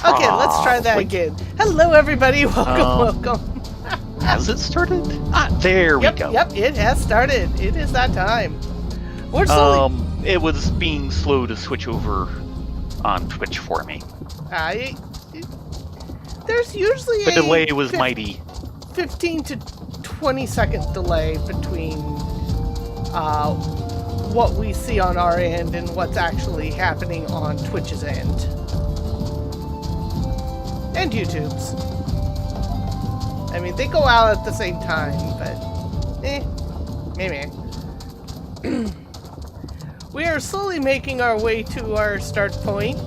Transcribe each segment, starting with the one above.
Okay, let's try that again. Hello, everybody. Welcome. Has it started? There we go. Yep, it has started. It is that time. We're slowly... It was being slow to switch over on Twitch for me. There's usually the delay was mighty. 15 to 20 second delay between what we see on our end and what's actually happening on Twitch's end. And YouTube's. I mean, they go out at the same time, but maybe. We are slowly making our way to our start point.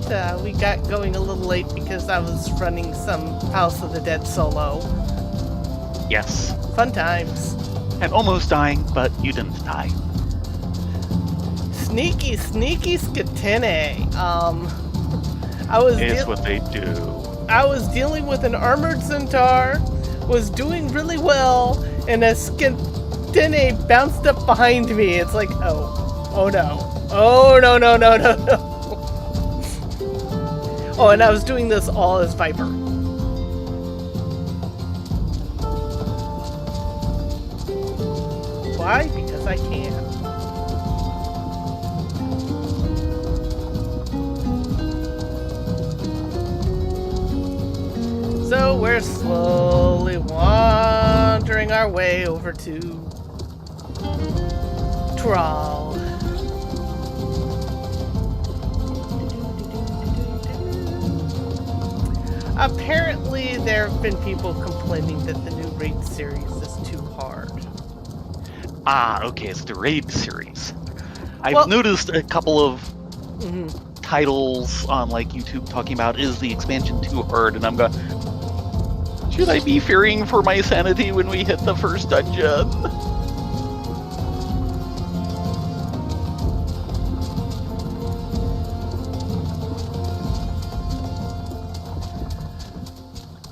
We got going a little late because I was running some House of the Dead solo. Yes. Fun times. And almost dying, but you didn't die. Sneaky Skatene. It's what they do. I was dealing with an armored centaur, was doing really well, and a Skatene bounced up behind me. It's like, oh no. Oh, no. Oh, and I was doing this all as Viper. Why? Because I can. So we're slowly wandering our way over to Tuliyollal. Apparently, there have been people complaining that the new raid series is too hard. Okay, it's the raid series. I've noticed a couple of titles on like YouTube talking about, is the expansion too hard? And I'm going, should I be fearing for my sanity when we hit the first dungeon?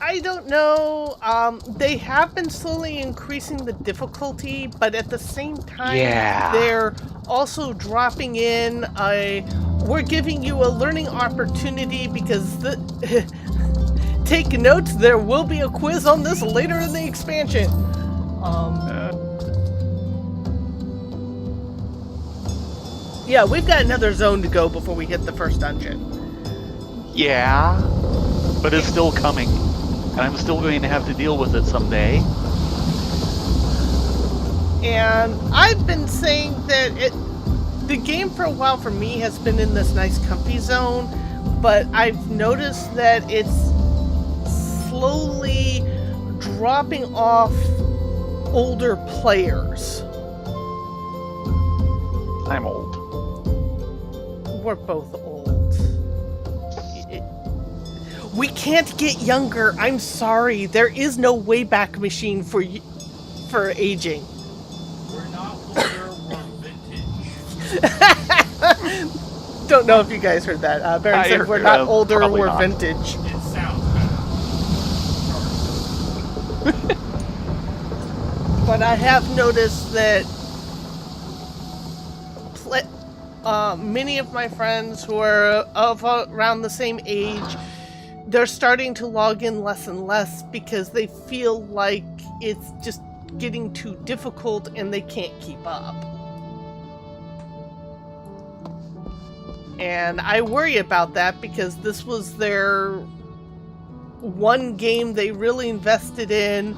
I don't know. They have been slowly increasing the difficulty, but at the same time, they're also dropping in we're giving you a learning opportunity because take notes, there will be a quiz on this later in the expansion. Yeah, we've got another zone to go before we hit the first dungeon. Yeah, but it's still coming. And I'm still going to have to deal with it someday. And I've been saying that the game for a while for me has been in this nice comfy zone, but I've noticed that it's slowly dropping off older players. I'm old. We're both old. We can't get younger. I'm sorry. There is no Wayback Machine for aging. We're not older, we're vintage. Don't know if you guys heard that. Baron said we're not older, we're not. Vintage. It sounds better. But I have noticed that many of my friends who are of around the same age, they're starting to log in less and less because they feel like it's just getting too difficult and they can't keep up. And I worry about that because this was their one game they really invested in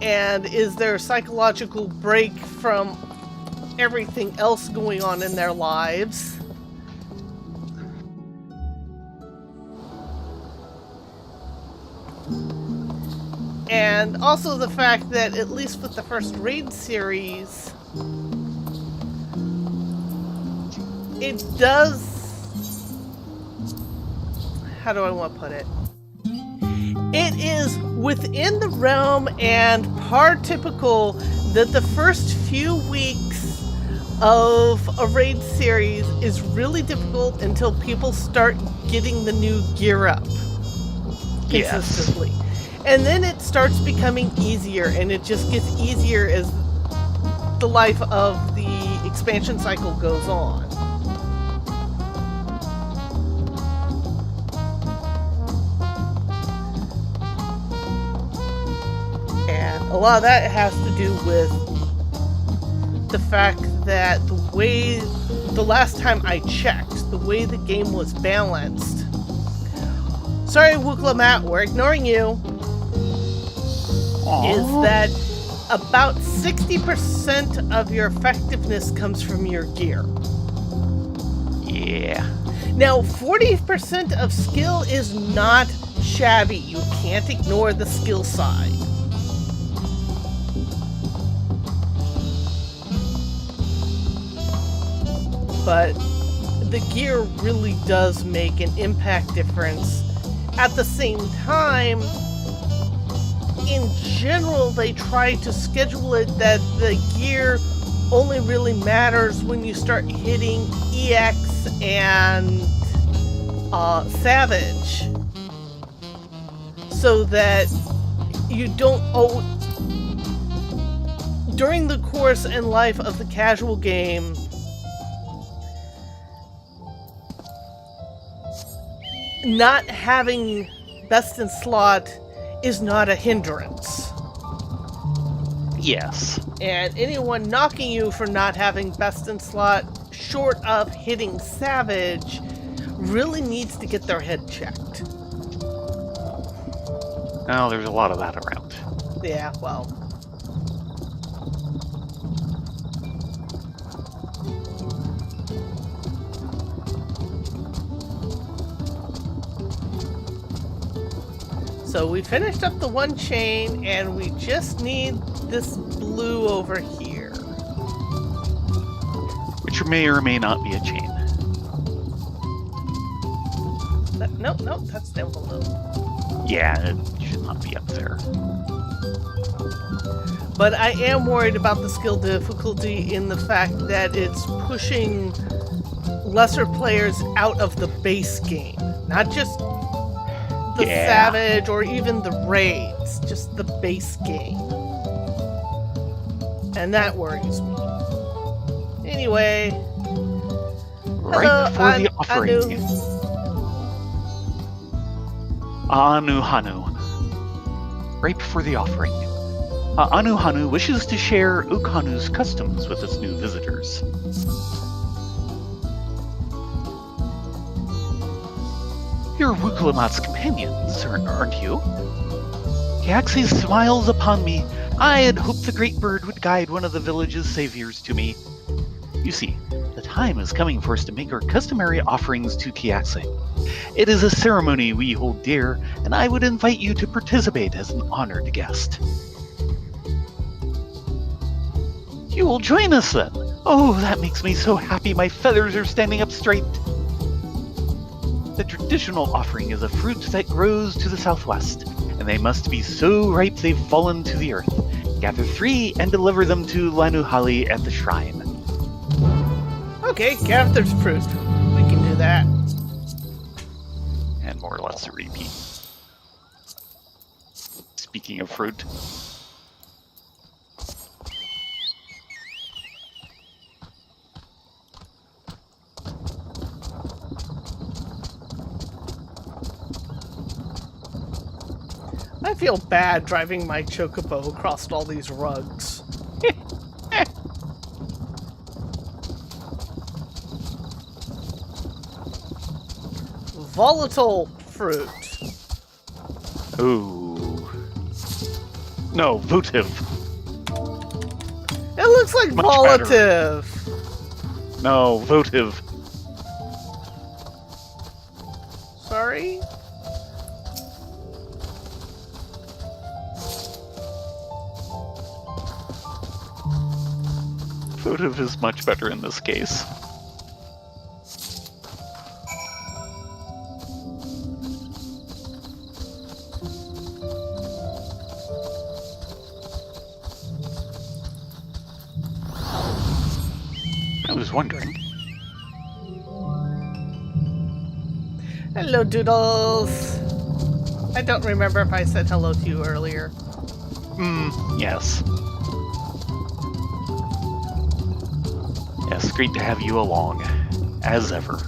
and is their psychological break from everything else going on in their lives. And also the fact that, at least with the first raid series, it does... How do I want to put it? It is within the realm and par typical that the first few weeks of a raid series is really difficult until people start getting the new gear up consistently. Yes. And then it starts becoming easier, and it just gets easier as the life of the expansion cycle goes on. A lot of that has to do with the fact that the last time I checked, the way the game was balanced. Sorry, Wooklamat, we're ignoring you. Is that about 60% of your effectiveness comes from your gear. Yeah. Now, 40% of skill is not shabby. You can't ignore the skill side. But the gear really does make an impact difference. At the same time, in general, they try to schedule it that the gear only really matters when you start hitting EX and Savage. So that you don't during the course and life of the casual game, not having best in slot is not a hindrance. Yes. And anyone knocking you for not having best in slot, short of hitting Savage, really needs to get their head checked. Oh, there's a lot of that around. Yeah, well. So we finished up the one chain, and we just need this blue over here. Which may or may not be a chain. Nope, that's down below. Yeah, it should not be up there. But I am worried about the skill difficulty in the fact that it's pushing lesser players out of the base game. Not just the Savage or even the raids, just the base game. And that worries me. Anyway. Right before the offering. Anu Hanu. Right before the offering. Anu Hanu wishes to share Ukhanu's customs with its new visitors. You're Wukulamat's companions, aren't you? Kiaxis smiles upon me. I had hoped the great bird would guide one of the village's saviors to me. You see, the time is coming for us to make our customary offerings to Kiaxi. It is a ceremony we hold dear, and I would invite you to participate as an honored guest. You will join us then. Oh, that makes me so happy my feathers are standing up straight. The traditional offering is a fruit that grows to the southwest, and they must be so ripe they've fallen to the earth. Gather 3 and deliver them to Lanuhali at the shrine. Okay, gather's fruit. We can do that. And more or less a repeat. Speaking of fruit. I feel bad driving my chocobo across all these rugs. Volatile fruit. Ooh. No, votive. It looks like Much volative. No, votive. Sorry? Votive is much better in this case. I was wondering. Hello, Doodles. I don't remember if I said hello to you earlier. Yes. Yes, great to have you along, as ever.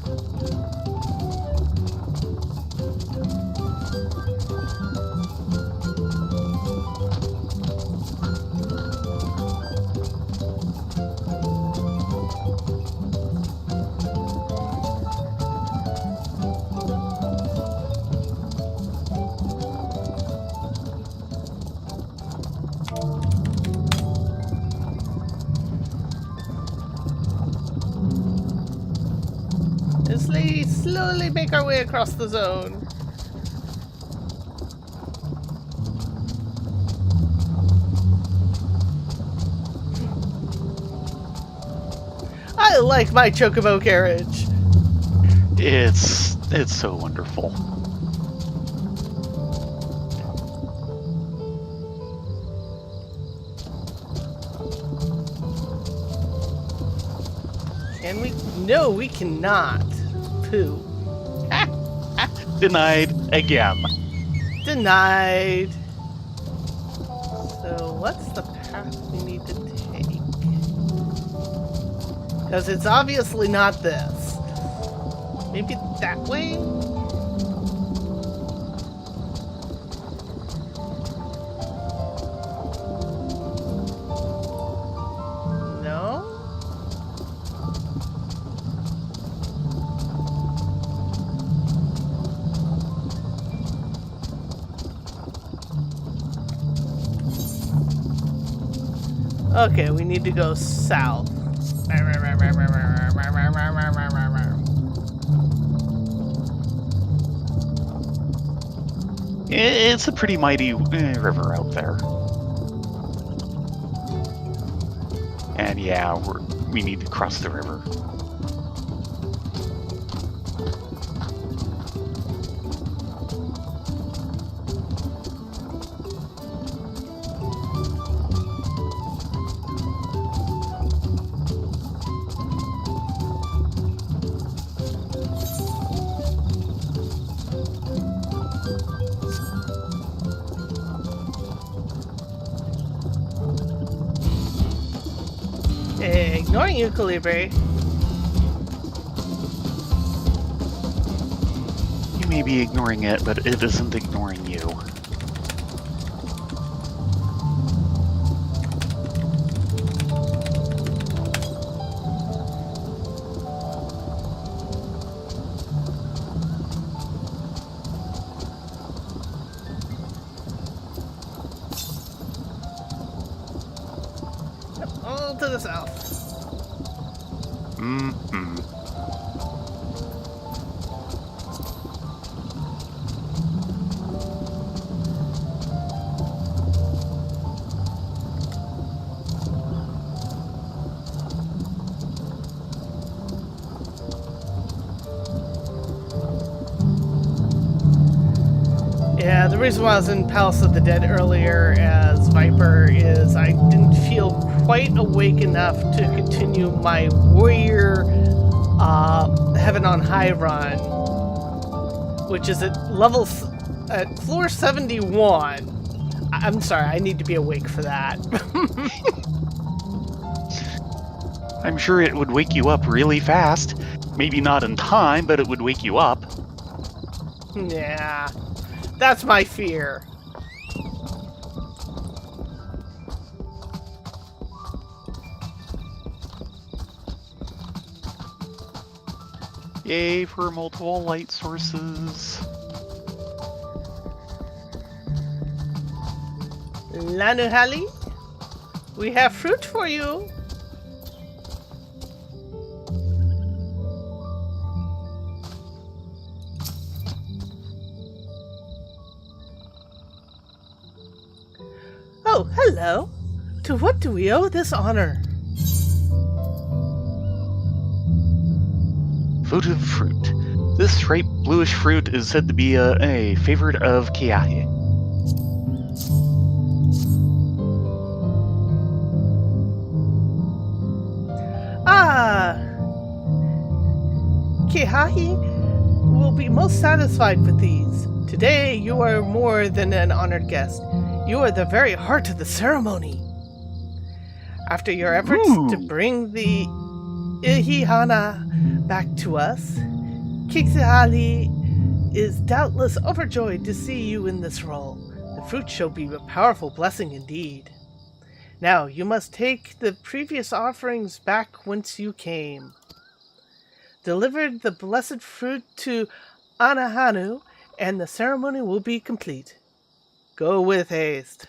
slowly make our way across the zone. I like my chocobo carriage. It's so wonderful. Can we? No, we cannot. Pooh. Denied again. Denied. So what's the path we need to take? Because it's obviously not this. Maybe that way? No? Okay, we need to go south. It's a pretty mighty river out there. And yeah, we need to cross the river. Ignoring you, Calibri. You may be ignoring it, but it isn't ignoring you. All to the south. Mm-hmm. Yeah, the reason why I was in Palace of the Dead earlier as Viper is I didn't feel quite awake enough to continue my Warrior Heaven on High run, which is at at floor 71. I'm sorry, I need to be awake for that. I'm sure it would wake you up really fast. Maybe not in time, but it would wake you up. Yeah, that's my fear. Yay for multiple light sources. Lanuhali, we have fruit for you. Oh, hello. To what do we owe this honor? Votive fruit. This ripe bluish fruit is said to be a favorite of Kiahi. Ah, Kihahi will be most satisfied with these. Today you are more than an honored guest. You are the very heart of the ceremony. After your efforts to bring the Ihihana back to us, Kixihali is doubtless overjoyed to see you in this role. The fruit shall be a powerful blessing indeed. Now, you must take the previous offerings back whence you came. Deliver the blessed fruit to Anahanu, and the ceremony will be complete. Go with haste.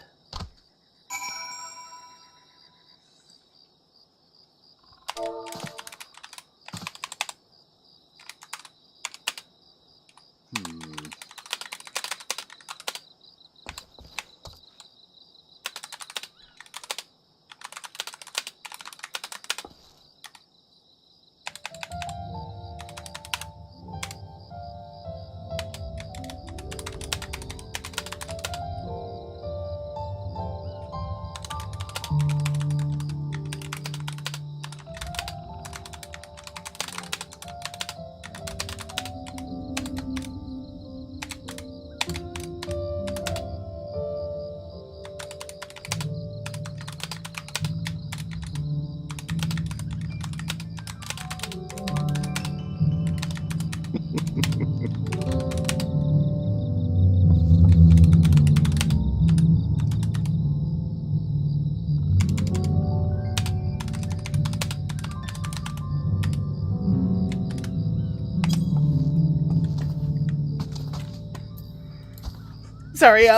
Sorry,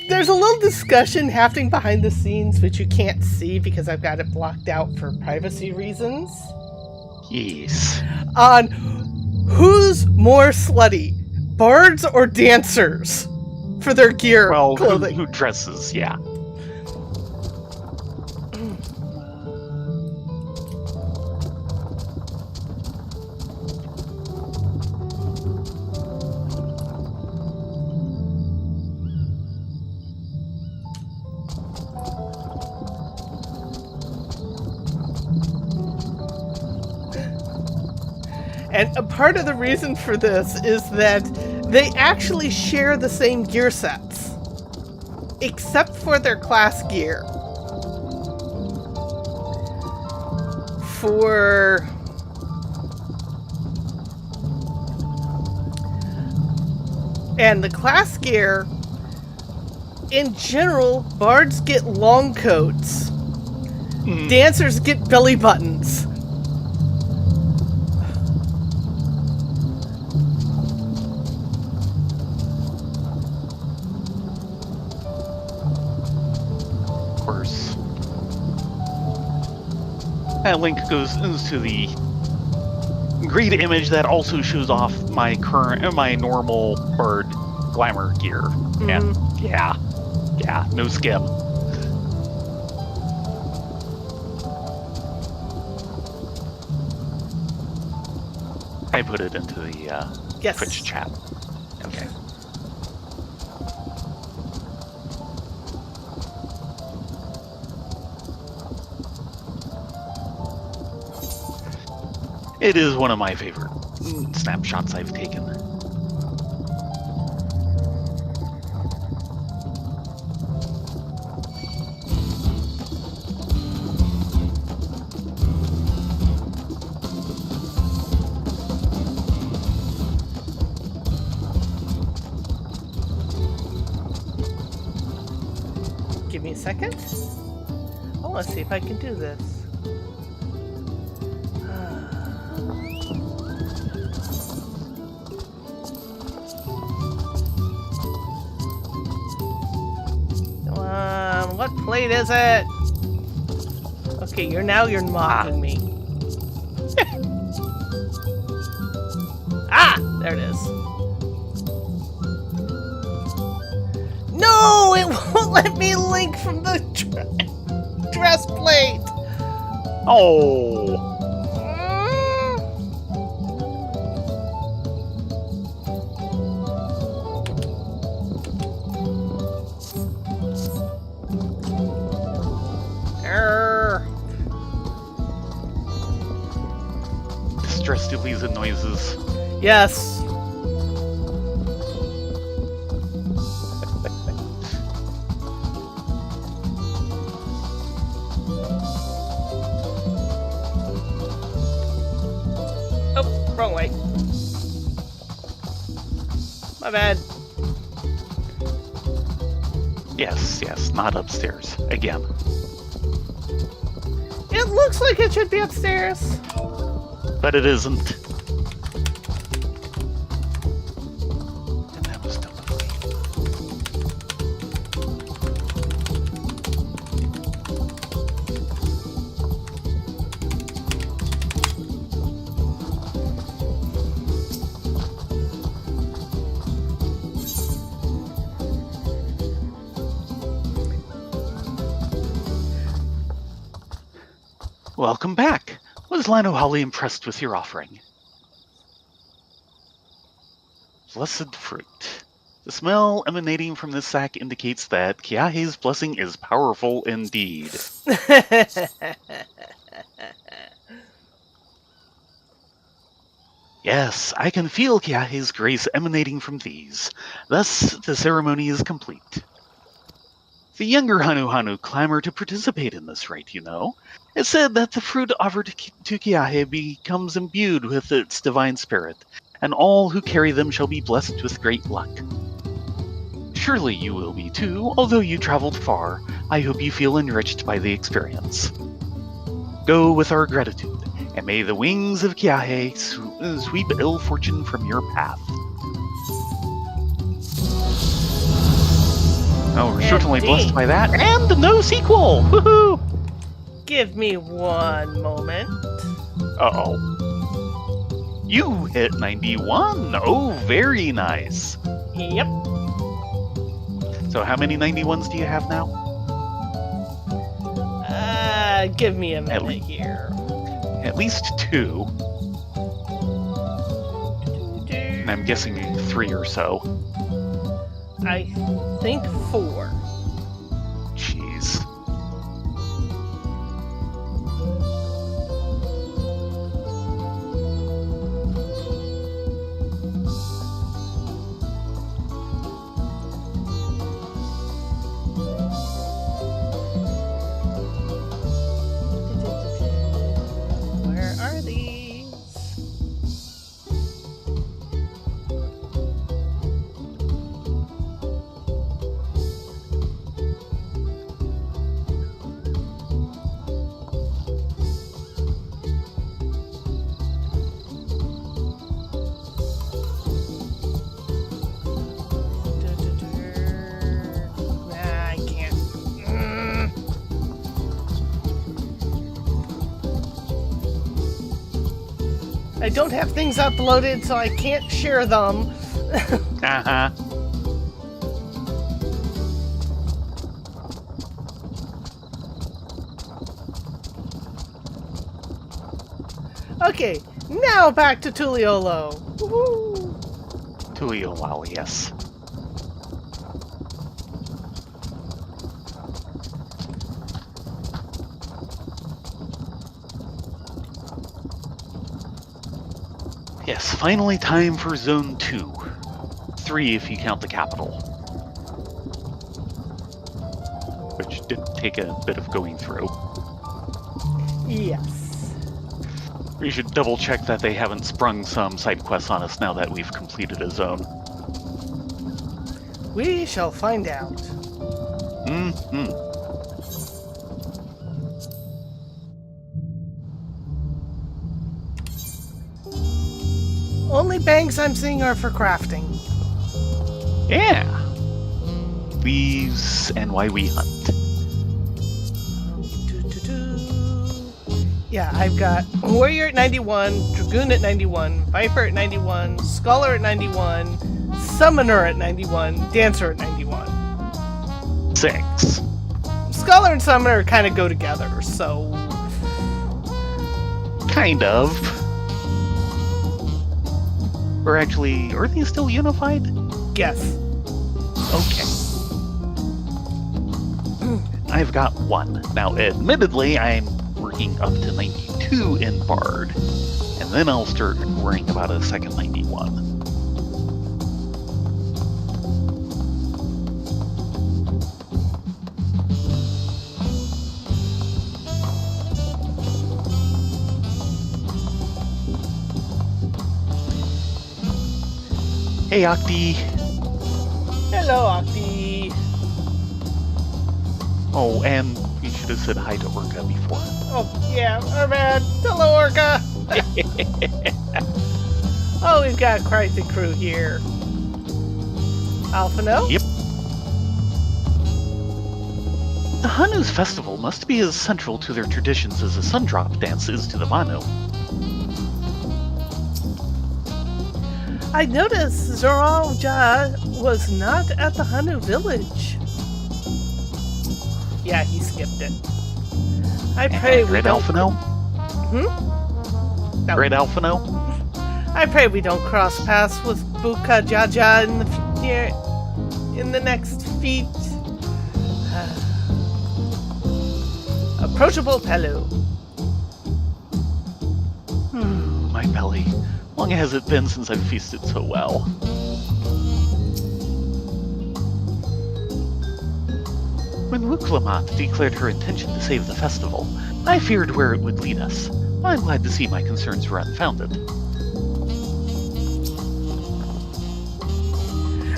there's a little discussion happening behind the scenes, which you can't see because I've got it blocked out for privacy reasons, Yes. on who's more slutty, bards or dancers, for their gear, Well, clothing. who dresses, yeah. And a part of the reason for this is that they actually share the same gear sets, except for their class gear. And the class gear, in general, bards get long coats. Dancers get belly buttons. Of course. That link goes into the great image that also shows off my normal bird glamour gear. And yeah, no skim. I put it into the Yes. Twitch chat. Okay. It is one of my favorite snapshots I've taken. Give me a second. I want to see if I can do this. What plate is it? Okay, you're mocking me. Ah, there it is. No, it won't let me link from the dress plate. Oh, distress to Lisa noises. Yes. Oh, wrong way. My bad. Yes, not upstairs. Again. It looks like it should be upstairs. But it isn't. And that was dumb of me. Welcome back. Was Lano Holly impressed with your offering? Blessed fruit. The smell emanating from this sack indicates that Kiahe's blessing is powerful indeed. Yes, I can feel Kiahe's grace emanating from these. Thus, the ceremony is complete. The younger Hanu Hanu clamor to participate in this rite, you know. It's said that the fruit offered to Kiahe becomes imbued with its divine spirit, and all who carry them shall be blessed with great luck. Surely you will be too, although you traveled far. I hope you feel enriched by the experience. Go with our gratitude, and may the wings of Kiahe sweep ill fortune from your path. Oh, we're certainly blessed Indeed. by that. And no sequel! Woohoo! Give me one moment. Uh-oh. You hit 91! Oh, very nice. Yep. So how many 91s do you have now? Give me a minute least- here. At least 2. And I'm guessing 3 or so. I think 4. Jeez. Where are these? Nah, I can't. I don't have things uploaded, so I can't share them. Uh-huh. Okay, now back to Tuliyollal. Woohoo! Tuliyollal, yes. Yes, finally time for Zone 2. 3 if you count the capital. Which did take a bit of going through. Yes. We should double check that they haven't sprung some side quests on us now that we've completed a zone. We shall find out. Mm-hmm. Only bangs I'm seeing are for crafting. Yeah. Leaves and why we hunt. Yeah, I've got Warrior at 91, Dragoon at 91, Viper at 91, Scholar at 91, Summoner at 91, Dancer at 91. 6. Scholar and Summoner kind of go together, so... Kind of. Or actually, are they still unified? Yes. Okay. I've got 1. Now, admittedly, I'm working up to 92 in Bard. And then I'll start worrying about a second 91. Hey, Octi. Hello, Octi. Oh, and you should have said hi to Orca before. Oh, yeah, our bad. Hello, Orca. Oh, we've got quite the crew here. Alphino? Yep. The Hanu's festival must be as central to their traditions as the Sundrop dance is to the Manu. I noticed Zoralja was not at the Hanu village. Yeah, he skipped it. I pray And we Red don't... Alphino? No. Red Alphino? I pray we don't cross paths with Buka Jaja in the next feat. Approachable Pelu. My belly. Long has it been since I've feasted so well? When Wuklamat declared her intention to save the festival, I feared where it would lead us. I'm glad to see my concerns were unfounded.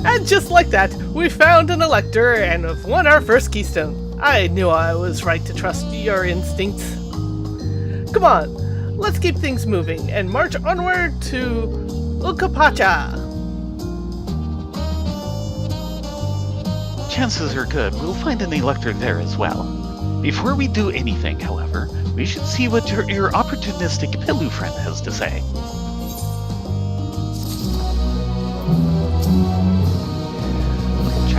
And just like that, we found an elector and have won our first keystone. I knew I was right to trust your instincts. Come on, let's keep things moving and march onward to Ukapacha. chances are good we'll find an elector there as well. Before we do anything, however, we should see what your opportunistic Pilu friend has to say.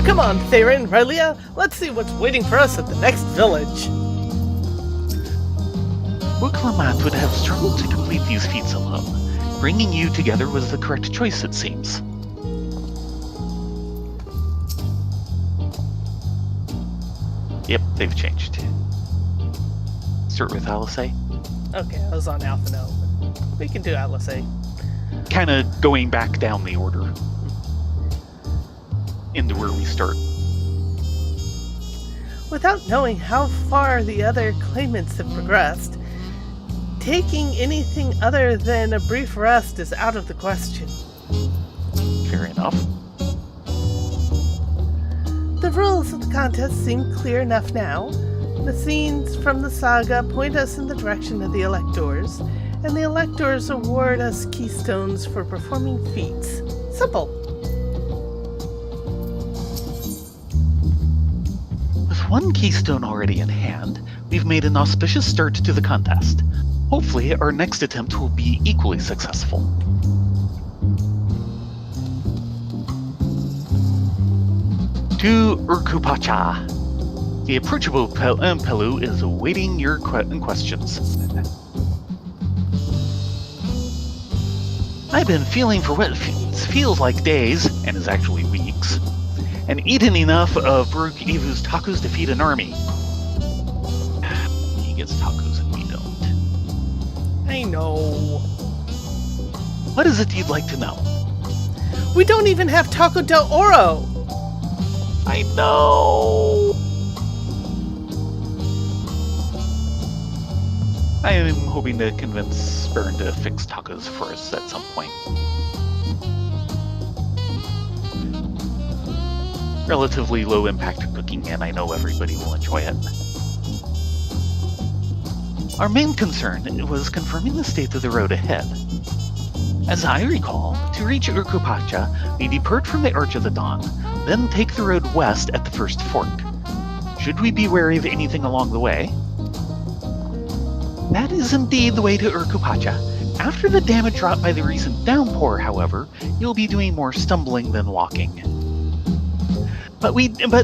Come on, Theron, Rylia, let's see what's waiting for us at the next village. Wuklamat would have struggled to complete these feats alone. Bringing you together was the correct choice, it seems. Yep, they've changed. Start with Alisei. Okay, I was on Alpha now, but we can do Alisei. Kind of going back down the order into where we start. Without knowing how far the other claimants have progressed, taking anything other than a brief rest is out of the question. Fair enough. The rules of the contest seem clear enough now. The scenes from the saga point us in the direction of the electors, and the electors award us keystones for performing feats. Simple. With one keystone already in hand, we've made an auspicious start to the contest. Hopefully, our next attempt will be equally successful. To Urkupacha. The approachable Pelu is awaiting your questions. I've been feeling for what feels like days, and is actually weeks, and eaten enough of Baruch Evu's tacos to feed an army. He gets tacos and we don't. I know. What is it you'd like to know? We don't even have Taco del Oro! I know! I am hoping to convince Baron to fix tacos for us at some point. Relatively low impact cooking, and I know everybody will enjoy it. Our main concern was confirming the state of the road ahead. As I recall, to reach Urkupacha, we depart from the Arch of the Dawn, then take the road west at the first fork. Should we be wary of anything along the way? That is indeed the way to Urkupacha. After the damage wrought by the recent downpour, however, you'll be doing more stumbling than walking. But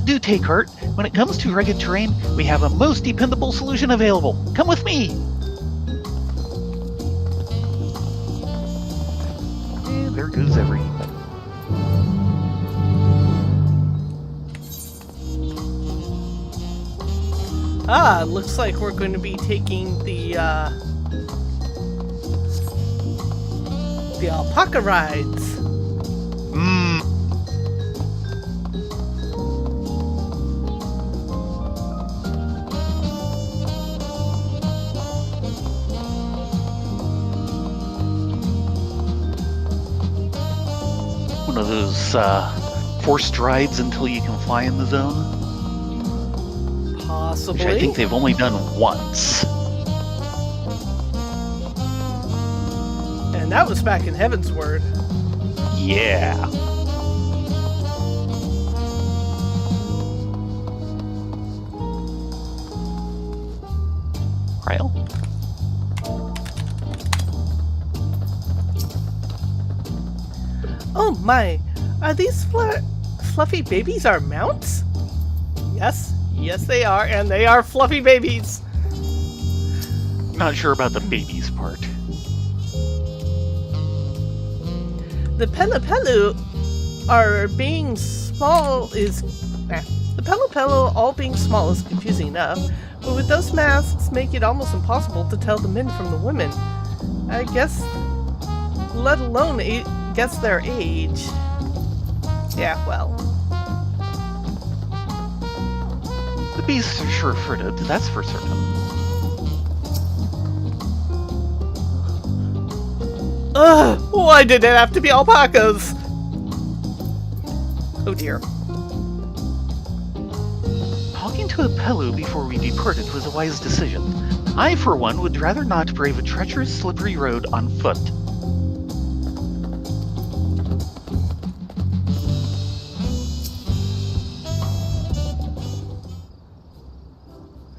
do take heart. When it comes to rugged terrain, we have a most dependable solution available. Come with me! And there goes everybody. Looks like we're going to be taking the alpaca rides. One of those forced rides until you can fly in the zone. Possibly. Which I think they've only done once. And that was back in Heaven's Word. Yeah. Rail? Oh my, are these fluffy babies our mounts? Yes they are, and they are fluffy babies. Not sure about the babies part. The Pelu are being small is... The Pelu all being small is confusing enough, but with those masks make it almost impossible to tell the men from the women. I guess, let alone guess their age. Yeah, well. The beasts are sure-footed, that's for certain. Ugh! Why did it have to be alpacas? Oh dear. Talking to a Pelu before we departed was a wise decision. I, for one, would rather not brave a treacherous, slippery road on foot.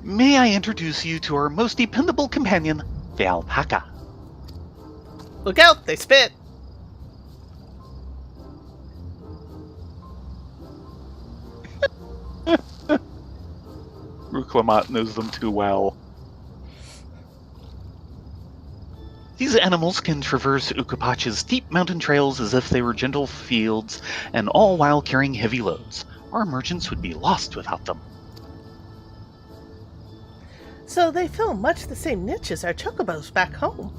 May I introduce you to our most dependable companion, the alpaca? Look out, they spit. Ruklamat knows them too well. These animals can traverse Ukapach's steep mountain trails as if they were gentle fields, and all while carrying heavy loads. Our merchants would be lost without them. So they fill much the same niche as our chocobos back home.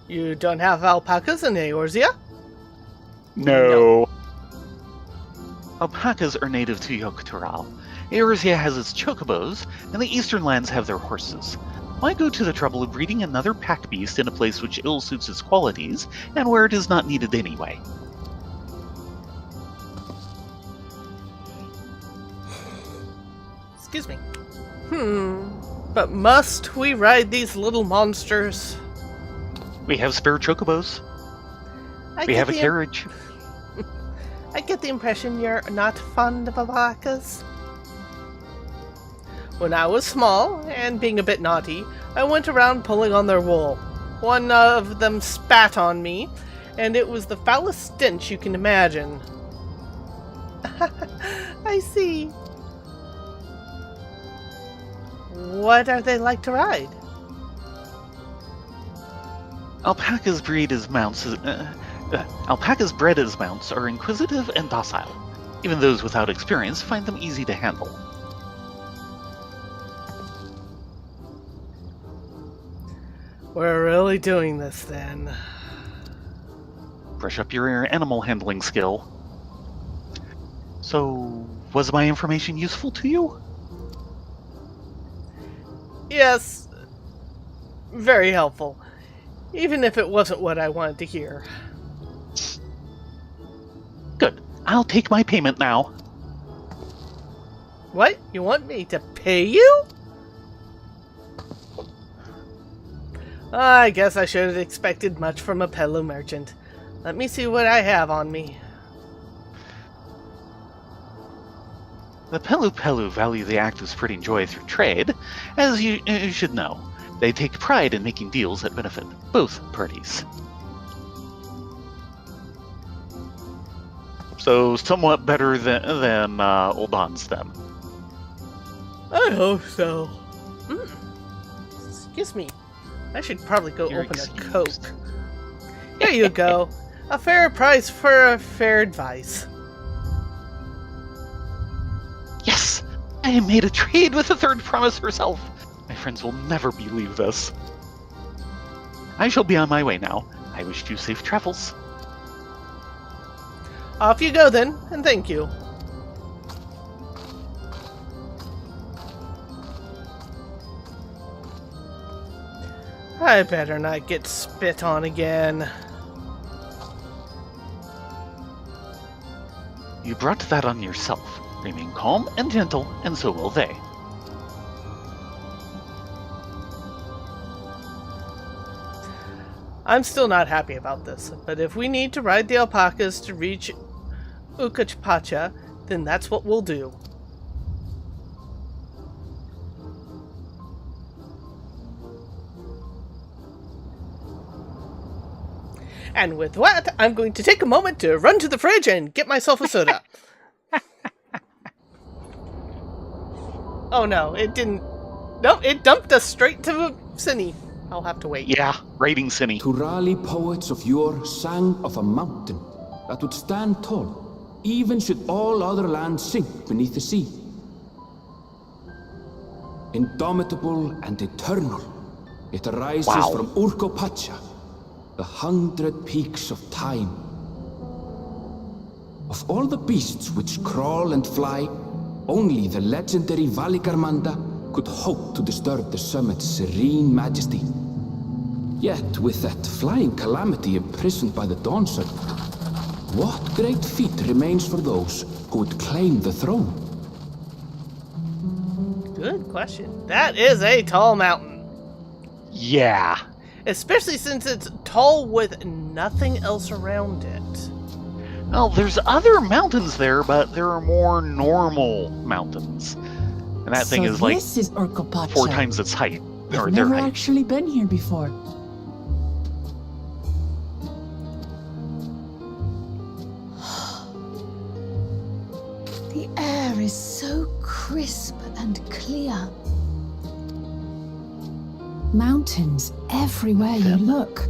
You don't have alpacas in Eorzea? No. Alpacas are native to Tuliyollal. Eorzea has its chocobos, and the eastern lands have their horses. Why go to the trouble of breeding another pack beast in a place which ill suits its qualities, and where it is not needed anyway? Excuse me. But must we ride these little monsters? We have spare chocobos. We have a carriage. I get the impression you're not fond of alpacas. When I was small, and being a bit naughty, I went around pulling on their wool. One of them spat on me, and it was the foulest stench you can imagine. I see. What are they like to ride? Alpacas bred as mounts are inquisitive and docile. Even those without experience find them easy to handle. We're really doing this then. Brush up your animal handling skill. So, was my information useful to you? Yes. Very helpful. Even if it wasn't what I wanted to hear. Good. I'll take my payment now. What? You want me to pay you? I guess I should have expected much from a Pelu merchant. Let me see what I have on me. The Pelu value the act of spreading joy through trade, as you should know. They take pride in making deals that benefit both parties. So, somewhat better than Old Don's then. I hope so. Excuse me. I should probably go You're open excused. a Coke. Here you go. A fair price for a fair advice. Yes! I made a trade with the third promise herself. My friends will never believe this. I shall be on my way now. I wish you safe travels. Off you go then, and thank you. I better not get spit on again. You brought that on yourself. Remain calm and gentle, and so will they. I'm still not happy about this, but if we need to ride the alpacas to reach Ukapacha, then that's what we'll do. And with that, I'm going to take a moment to run to the fridge and get myself a soda. Oh no, it didn't. Nope, it dumped us straight to Cine. I'll have to wait. Yeah, raiding Cine. Turali poets of yore sang of a mountain that would stand tall, even should all other lands sink beneath the sea. Indomitable and eternal, it arises from Urkopacha, the 100 peaks of time. Of all the beasts which crawl and fly, only the legendary Valigarmanda could hope to disturb the summit's serene majesty. Yet, with that flying calamity imprisoned by the Dawntrail, what great feat remains for those who would claim the throne? Good question. That is a tall mountain. Yeah. Especially since it's tall with nothing else around it. Well, there's other mountains there, but there are more normal mountains. And that thing is like this is Urkopacha. 4 times its height. Or I've their never height. actually been here before. The air is so crisp and clear. Mountains everywhere you look.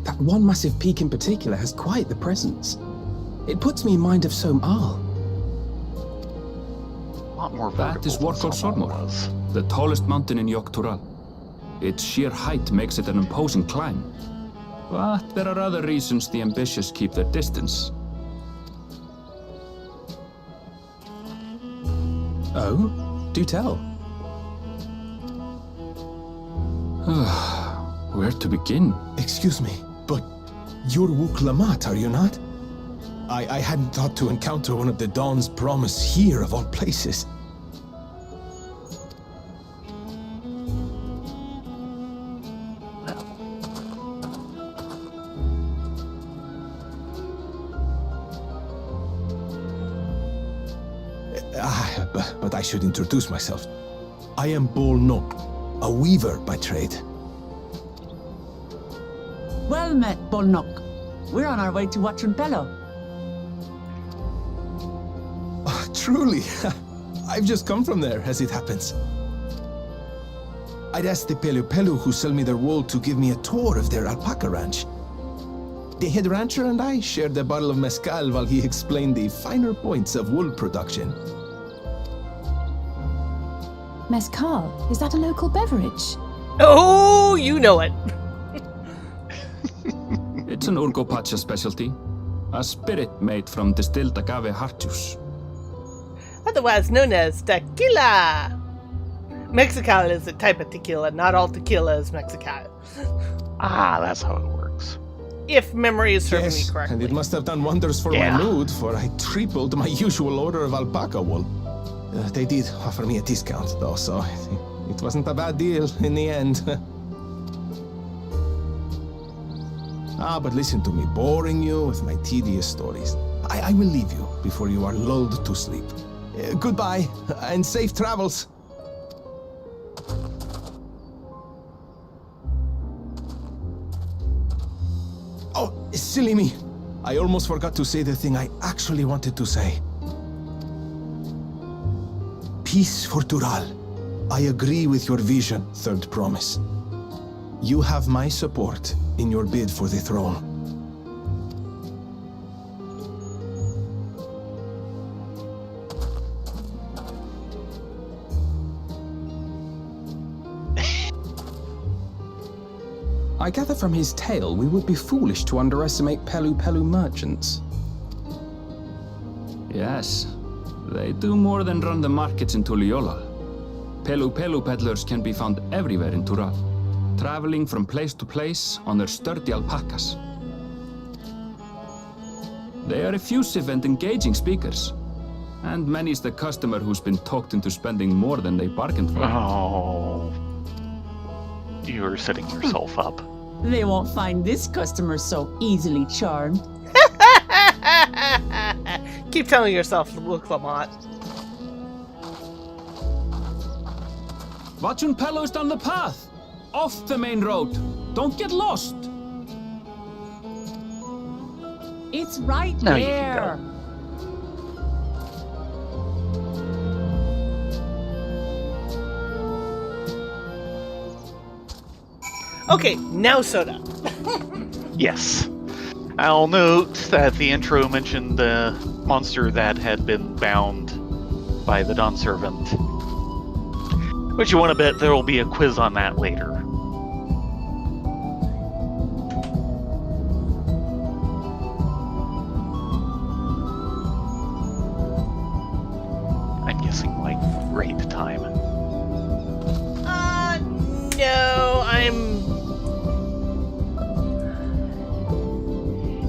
That one massive peak in particular has quite the presence. It puts me in mind of Som Al. A lot more That is vertical Warkol than someone Sormor, was. the tallest mountain in Tuliyollal. Its sheer height makes it an imposing climb. But there are other reasons the ambitious keep their distance. Oh? Do tell. Where to begin? Excuse me, but you're Wuk Lamat, are you not? I hadn't thought to encounter one of the Dawn's promise here, of all places. But I should introduce myself. I am Bol Nok, a weaver by trade. Well met, Bolnok. We're on our way to Watranpelo. Truly, I've just come from there, as it happens. I'd asked the Pelu who sell me their wool to give me a tour of their alpaca ranch. The head rancher and I shared a bottle of mezcal while he explained the finer points of wool production. Mezcal, is that a local beverage? Oh, you know it. It's an Urkopacha specialty. A spirit made from distilled agave heart juice. Otherwise known as tequila. Mexicali is a type of tequila. Not all tequila is Mexicali. Ah, that's how it works. If memory is serving me Yes, correctly. and it must have done wonders for Yeah. my mood, for I tripled my usual order of alpaca wool. They did offer me a discount, though, so it wasn't a bad deal in the end. But listen to me, boring you with my tedious stories. I will leave you before you are lulled to sleep. Goodbye, and safe travels. Oh, silly me. I almost forgot to say the thing I actually wanted to say. Peace for Tural. I agree with your vision, Third Promise. You have my support in your bid for the throne. I gather from his tale we would be foolish to underestimate Pelu merchants. Yes, they do more than run the markets in Tuliyollal. Pelu peddlers can be found everywhere in Tural, traveling from place to place on their sturdy alpacas. They are effusive and engaging speakers, and many's the customer who's been talked into spending more than they bargained for. Oh. You are setting yourself up. They won't find this customer so easily charmed. Keep telling yourself, Luke Lamont. Watranpelo's down the path! Off the main road! Don't get lost! It's right Now you can there. Okay, now Soda. Yes. I'll note that the intro mentioned the monster that had been bound by the Dawn Servant. But you want to bet there will be a quiz on that later. I'm guessing like raid time. No,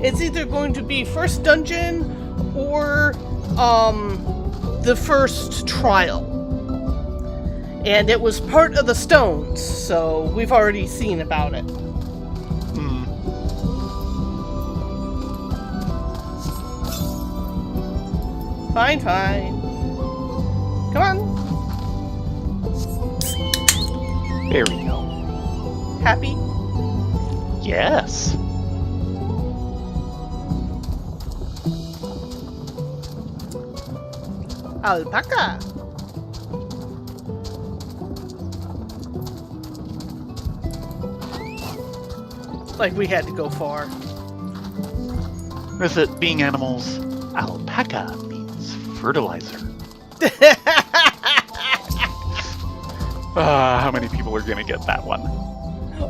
It's either going to be first dungeon or, the first trial. And it was part of the stones, so we've already seen about it. Fine, fine. Come on. There we go. Happy? Yes. Alpaca. Like we had to go far. With it being animals, alpaca means fertilizer. How many people are gonna get that one?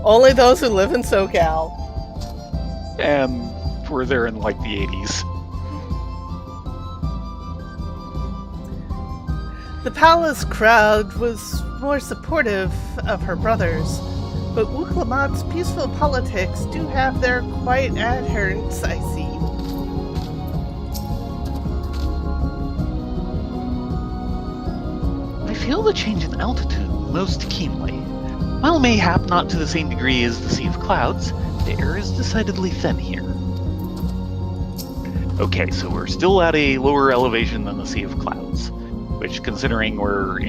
Only those who live in SoCal. And we're there in like the 80s. The palace crowd was more supportive of her brothers, but Wuklamat's peaceful politics do have their quiet adherents, I see. I feel the change in altitude most keenly. While mayhap not to the same degree as the Sea of Clouds, the air is decidedly thin here. Okay, so we're still at a lower elevation than the Sea of Clouds, which, considering we're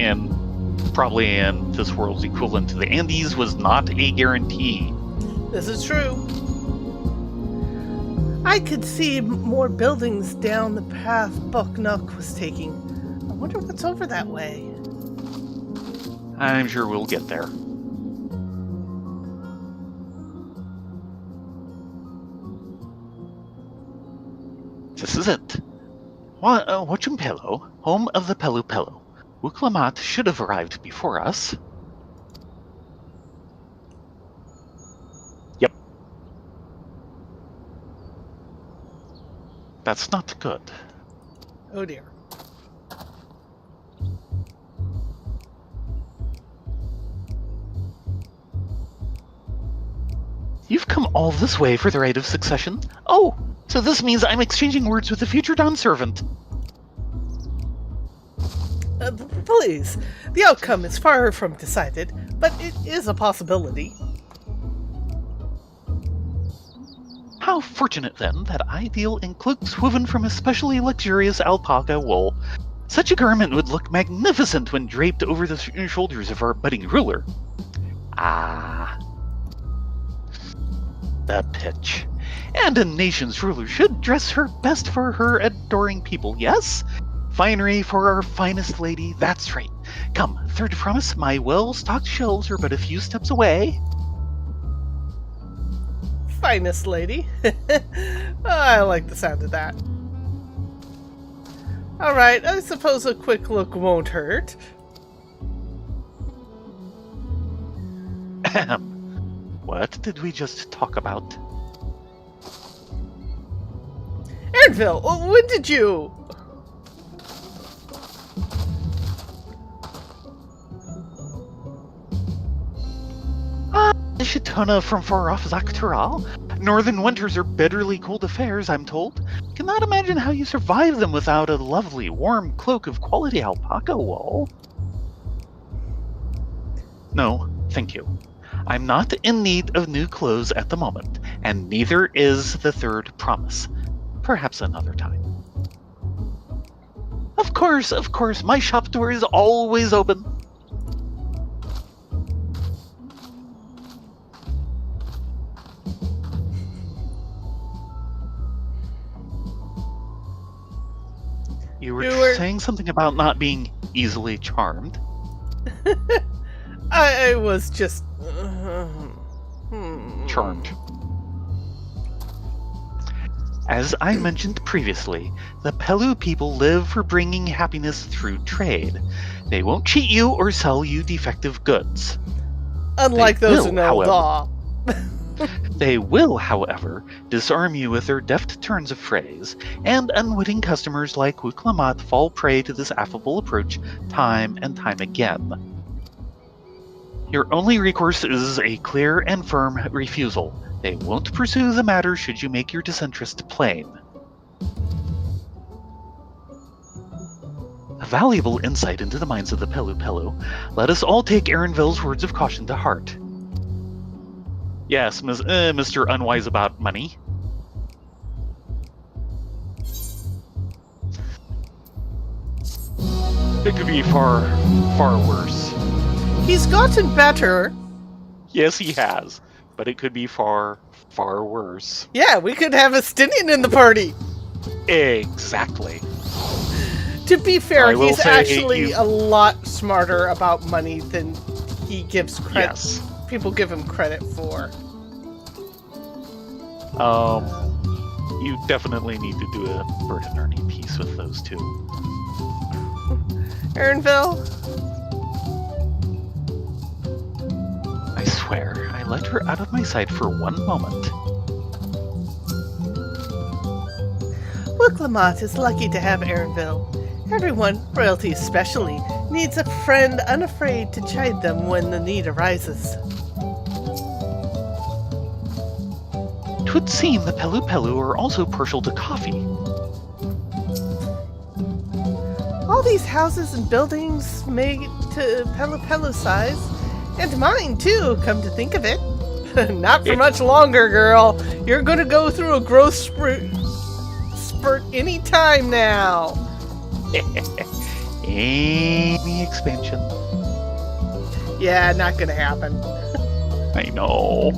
probably in this world's equivalent to the Andes, was not a guarantee. This is true. I could see more buildings down the path Boknuk was taking. I wonder what's over that way. I'm sure we'll get there. This is it. Wachumpelo, home of the Pelu Pelu. Wuklamat should have arrived before us. Yep. That's not good. Oh dear. You've come all this way for the right of succession? Oh, so this means I'm exchanging words with the future Dawn servant. Please, the outcome is far from decided, but it is a possibility. How fortunate, then, that I deal in cloaks woven from especially luxurious alpaca wool. Such a garment would look magnificent when draped over the shoulders of our budding ruler. Ah. The pitch. And a nation's ruler should dress her best for her adoring people, yes? Finery for our finest lady, that's right. Come, third promise, my well-stocked shelves are but a few steps away. Finest lady. I like the sound of that. Alright, I suppose a quick look won't hurt. Ahem. What did we just talk about? Ernville, when did you... Shitona from far off Zaktural. Northern winters are bitterly cold affairs, I'm told. Cannot imagine how you survive them without a lovely, warm cloak of quality alpaca wool. No, thank you. I'm not in need of new clothes at the moment, and neither is the third promise. Perhaps another time. Of course, my shop door is always open. You were saying something about not being easily charmed. I was just... Charmed. As I mentioned previously, the Pelu people live for bringing happiness through trade. They won't cheat you or sell you defective goods. Unlike those in Eldar. They will, however, disarm you with their deft turns of phrase, and unwitting customers like Wuklamat fall prey to this affable approach time and time again. Your only recourse is a clear and firm refusal. They won't pursue the matter should you make your disinterest plain. A valuable insight into the minds of the Pelu Pelu. Let us all take Erinville's words of caution to heart. Yes, Mr. Unwise about money. It could be far, far worse. He's gotten better. Yes, he has. But it could be far, far worse. Yeah, we could have a Stinian in the party. Exactly. To be fair, I will he's say actually you- a lot smarter about money than he gives credit. Yes. People give him credit for. You definitely need to do a burden earning piece with those two. Erinville? I swear, I let her out of my sight for one moment. Wicklemot is lucky to have Erinville. Everyone, royalty especially, needs a friend unafraid to chide them when the need arises. 'Twould seem the Pelu Pelu are also partial to coffee. All these houses and buildings made to Pelu size, and mine too, come to think of it. Not for much longer, girl. You're gonna go through a growth spurt any time now. Any expansion. Yeah, not gonna happen. I know.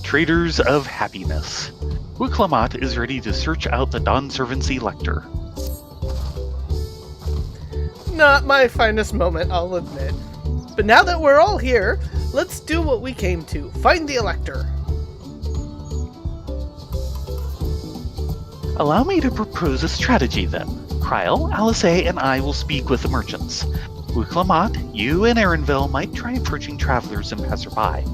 Traders of Happiness. Wicklemot is ready to search out the Dawn Servancy Lector. Not my finest moment, I'll admit. But now that we're all here, let's do what we came to. Find the Elector. Allow me to propose a strategy then. Kryl, Alice, and I will speak with the merchants. Wicklemot, you and Erinville might try approaching travelers and passerby.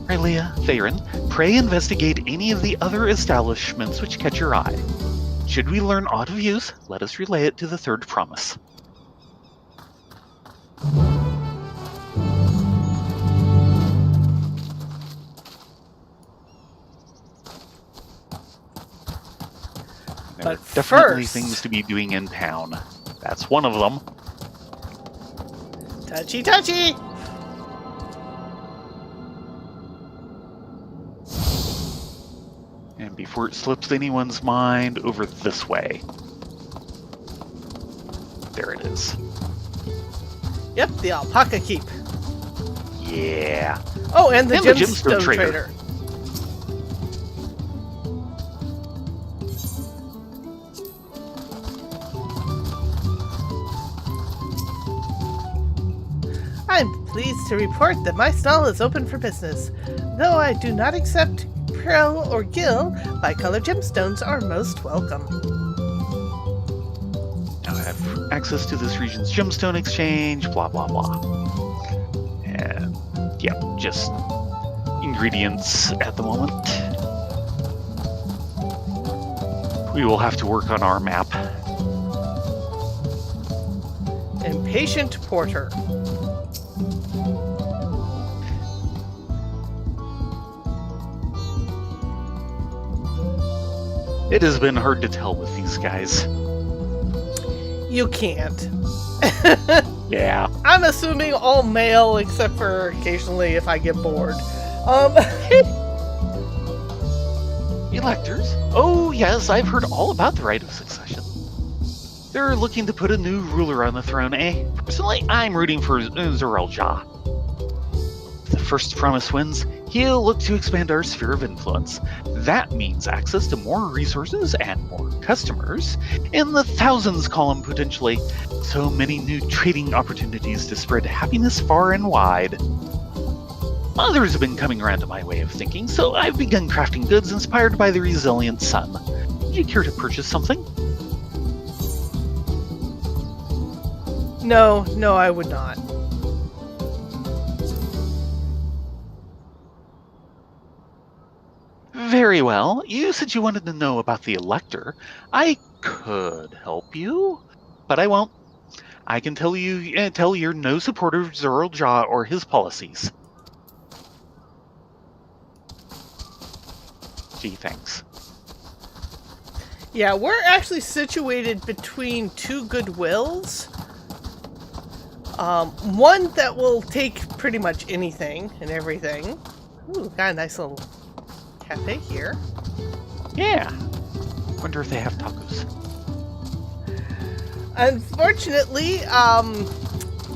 Raylia, Theron, pray investigate any of the other establishments which catch your eye. Should we learn aught of use, let us relay it to the third promise. There But are definitely first- things to be doing in town. That's one of them. Touchy, touchy! And before it slips anyone's mind, over this way. There it is. Yep, the Alpaca Keep. Yeah. Oh, and the And the Gemstone Gemstone Trader. Trader. I'm pleased to report that my stall is open for business. Though I do not accept pearl or gill, bicolor gemstones are most welcome. Now I have access to this region's gemstone exchange, blah blah blah. And yeah, just ingredients at the moment. We will have to work on our map. Impatient Porter. It has been hard to tell with these guys. You can't. Yeah. I'm assuming all male, except for occasionally if I get bored. Electors? Oh yes, I've heard all about the right of succession. They're looking to put a new ruler on the throne, eh? Personally, I'm rooting for Zerelja. If the first promise wins, he'll look to expand our sphere of influence. That means access to more resources and more customers. In the thousands column, potentially. So many new trading opportunities to spread happiness far and wide. Others have been coming around to my way of thinking, so I've begun crafting goods inspired by the resilient sun. Would you care to purchase something? No, I would not. Very well. You said you wanted to know about the Elector. I could help you, but I won't. I can tell you're no supporter of Zerelja or his policies. Gee, thanks. Yeah, we're actually situated between two goodwills. One that will take pretty much anything and everything. Ooh, got a nice little cafe here. Yeah. Wonder if they have tacos. Unfortunately,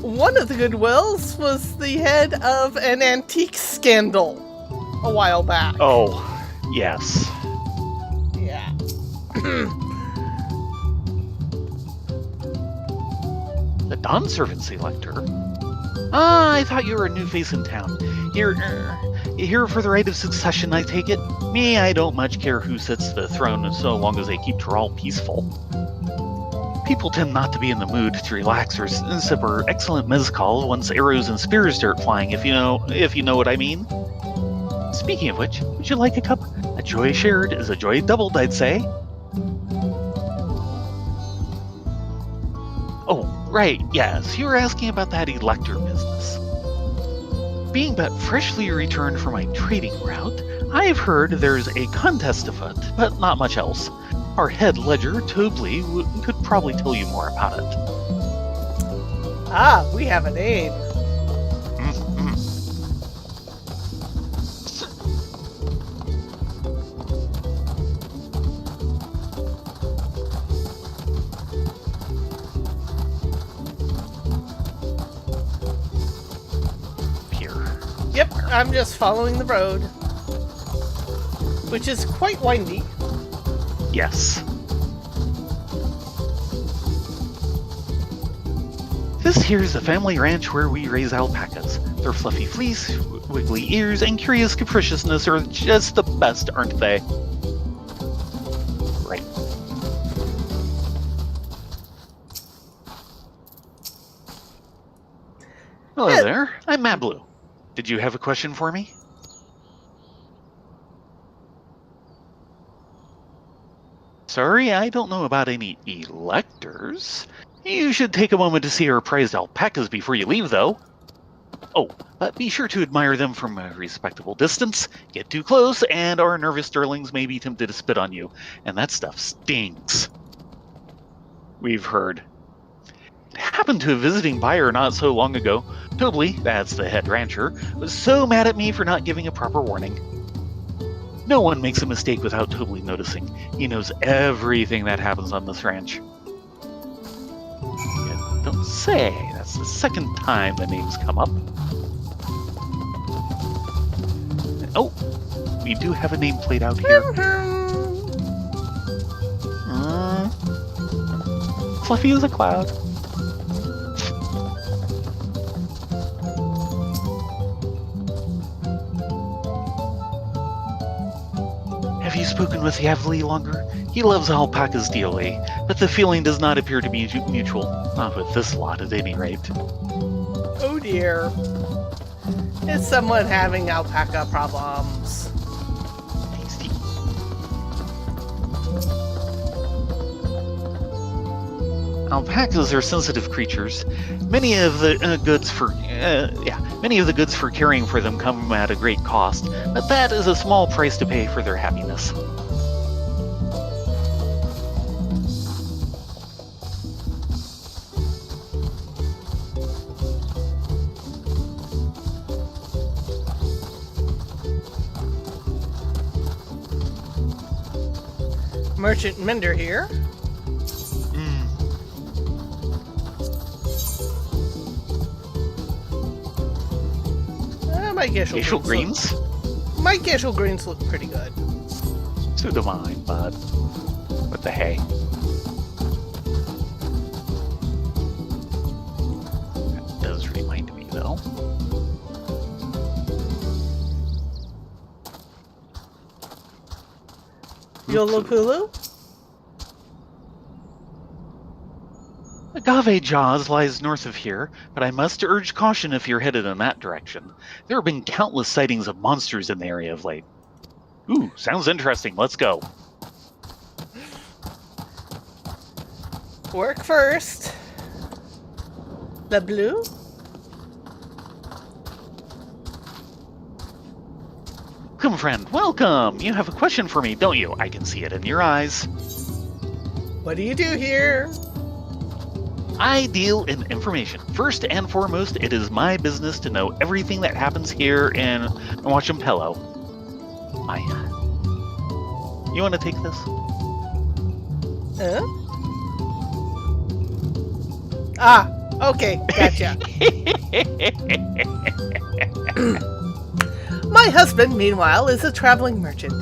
one of the Goodwills was the head of an antique scandal a while back. Oh, yes. Yeah. The Dawn Servant Selector? Ah, I thought you were a new face in town. You're here for the right of succession, I take it? Me, I don't much care who sits the throne so long as they keep Tural peaceful. People tend not to be in the mood to relax or sip our excellent mezcal once arrows and spears start flying, if you know what I mean. Speaking of which, would you like a cup? A joy shared is a joy doubled, I'd say. Oh, right, yes, you were asking about that elector business. Being but freshly returned from my trading route, I've heard there's a contest afoot, but not much else. Our head ledger, Tobley, could probably tell you more about it. Ah, we have a name. Here. Yep, I'm just following the road, which is quite windy. Yes. This here's the family ranch where we raise alpacas. Their fluffy fleece, wiggly ears, and curious capriciousness are just the best, aren't they? Right. Hello there, I'm Mablu. Did you have a question for me? Sorry, I don't know about any electors. You should take a moment to see our prized alpacas before you leave, though. Oh, but be sure to admire them from a respectable distance. Get too close, and our nervous darlings may be tempted to spit on you. And that stuff stinks. We've heard. It happened to a visiting buyer not so long ago. Tobley, that's the head rancher, was so mad at me for not giving a proper warning. No one makes a mistake without Tobley noticing. He knows everything that happens on this ranch. Yeah, don't say, that's the second time the name's come up. Oh, we do have a nameplate out here. Fluffy as a cloud. Have you spoken with Yavli longer? He loves alpacas dearly, but the feeling does not appear to be mutual. Not with this lot, at any rate. Oh dear. Is someone having alpaca problems? Tasty. Alpacas are sensitive creatures. Many of the goods for caring for them come at a great cost, but that is a small price to pay for their happiness. Merchant Mender here. My Facial greens? My facial greens look pretty good. So do mine, but what the hey? That does remind me, though. Yolopulu? Agave Jaws lies north of here, but I must urge caution if you're headed in that direction. There have been countless sightings of monsters in the area of late. Ooh, sounds interesting. Let's go. Work first. The blue? Welcome, friend. Welcome. You have a question for me, don't you? I can see it in your eyes. What do you do here? I deal in information. First and foremost, it is my business to know everything that happens here in Wachampello. You want to take this? Huh? Ah, okay, gotcha. My husband, meanwhile, is a traveling merchant.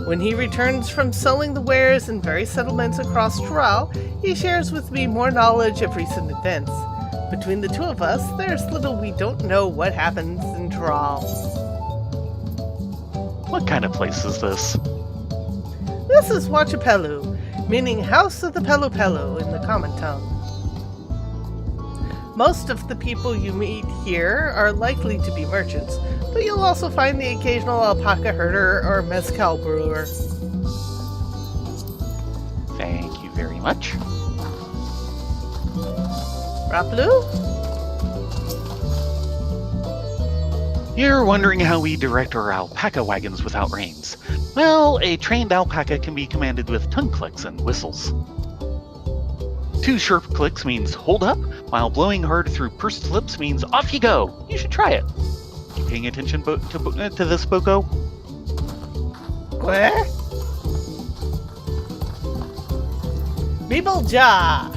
When he returns from selling the wares in various settlements across Tural, he shares with me more knowledge of recent events. Between the two of us, there's little we don't know what happens in Tural. What kind of place is this? This is Wachapelu, meaning House of the Pelu Pelu in the common tongue. Most of the people you meet here are likely to be merchants, but you'll also find the occasional alpaca herder or mezcal brewer. Thank you very much. Rapalu? You're wondering how we direct our alpaca wagons without reins. Well, a trained alpaca can be commanded with tongue clicks and whistles. 2 sharp clicks means hold up, while blowing hard through pursed lips means off you go. You should try it. You paying attention to this, Boko? Where? Bibble Ja!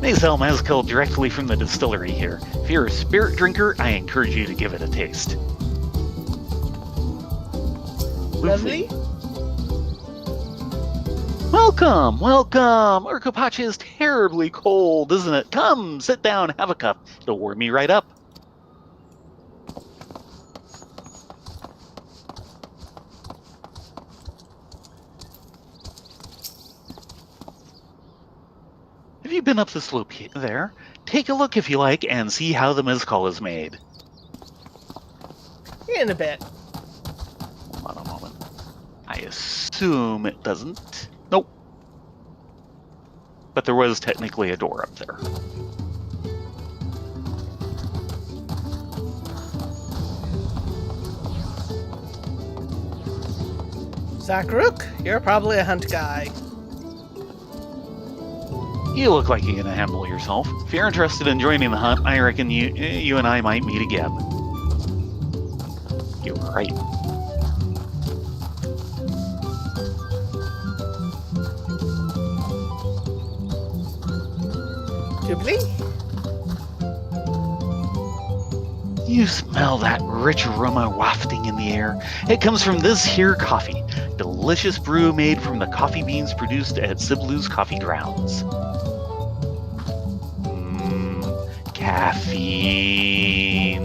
They sell mezcal directly from the distillery here. If you're a spirit drinker, I encourage you to give it a taste. Lovely? Welcome, welcome! Urkopacha is terribly cold, isn't it? Come, sit down, have a cup. It'll warm me right up. Have you been up the slope there? Take a look if you like and see how the mezcal is made. In a bit. Hold on a moment. I assume it doesn't. Nope. But there was technically a door up there. Zakruk, you're probably a hunt guy. You look like you're gonna handle yourself. If you're interested in joining the hunt, I reckon you and I might meet again. You were right. Jubilee? You smell that rich aroma wafting in the air. It comes from this here coffee. Delicious brew made from the coffee beans produced at Siblu's coffee grounds. Caffeine.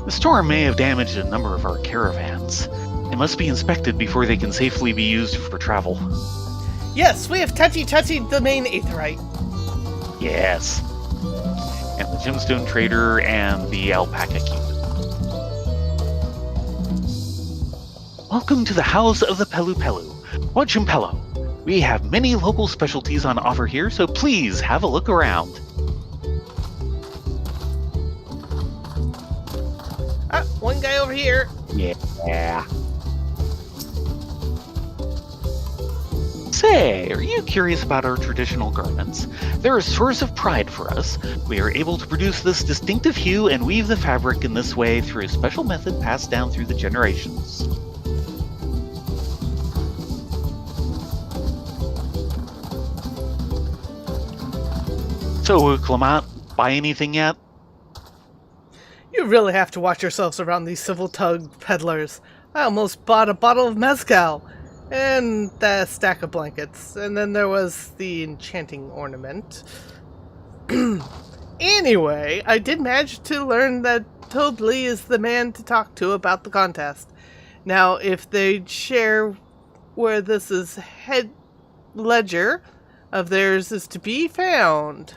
The storm may have damaged a number of our caravans. They must be inspected before they can safely be used for travel. Yes, we have touchy-touchy the main aetherite. Yes. And the gemstone trader and the alpaca keep. Welcome to the House of the Pelu Pelu, Wachumpelo. We have many local specialties on offer here, so please have a look around. Ah, one guy over here. Yeah. Say, are you curious about our traditional garments? They're a source of pride for us. We are able to produce this distinctive hue and weave the fabric in this way through a special method passed down through the generations. So, Clement, buy anything yet? You really have to watch yourselves around these civil tug peddlers. I almost bought a bottle of mezcal. And a stack of blankets. And then there was the enchanting ornament. Anyway, I did manage to learn that Tobli is the man to talk to about the contest. Now, if they'd share where this is head ledger of theirs is to be found.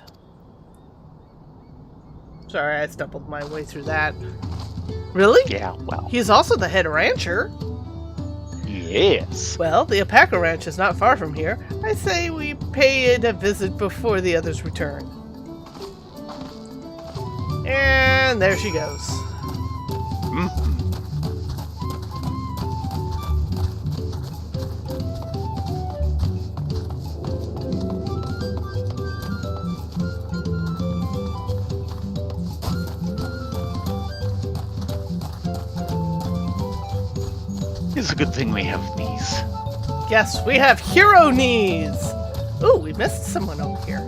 Sorry, I stumbled my way through that. Really? Yeah, well. He's also the head rancher. Yes. Well, the alpaca ranch is not far from here. I say we pay it a visit before the others return. And there she goes. Mm-hmm. It's a good thing we have these. Yes, we have hero knees. Ooh, we missed someone over here.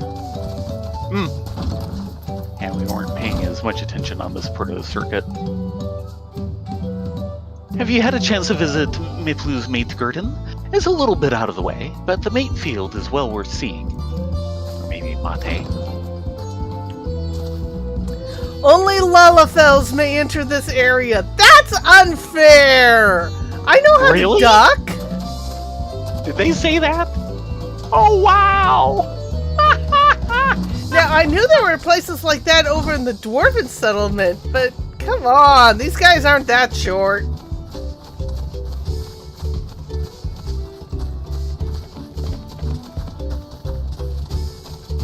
And we weren't paying as much attention on this part of the circuit. Have you had a chance to visit Miplu's mate garden? It's a little bit out of the way, but the mate field is well worth seeing. Or maybe Mate. Only Lullafels may enter this area. That's unfair! I know how Really? to duck! Did they say that? Oh, wow! Now, I knew there were places like that over in the Dwarven settlement, but come on, these guys aren't that short.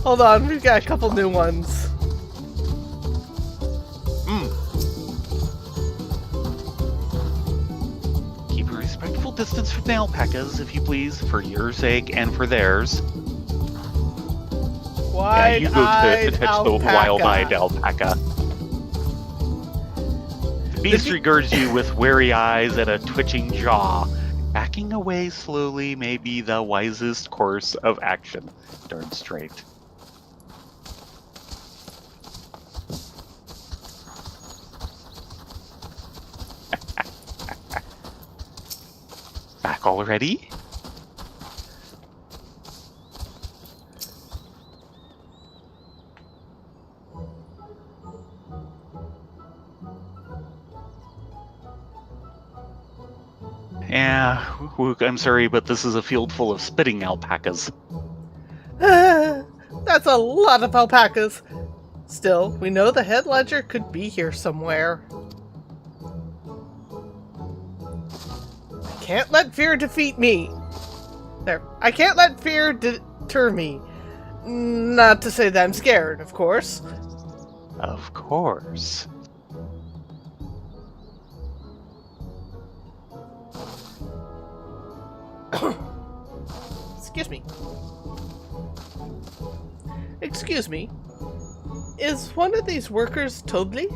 Hold on, we've got a couple new ones. Keep a respectful distance from the alpacas, if you please, for your sake and for theirs. Yeah, you go to touch the wild-eyed alpaca. The beast regards you with wary eyes and a twitching jaw. Backing away slowly may be the wisest course of action. Darn straight. Back already? Yeah, Wook, I'm sorry, but this is a field full of spitting alpacas. That's a lot of alpacas. Still, we know the head ledger could be here somewhere. I can't let fear defeat me. There. I can't let fear deter me. Not to say that I'm scared, of course. Of course. Excuse me. Excuse me. Is one of these workers Tobli?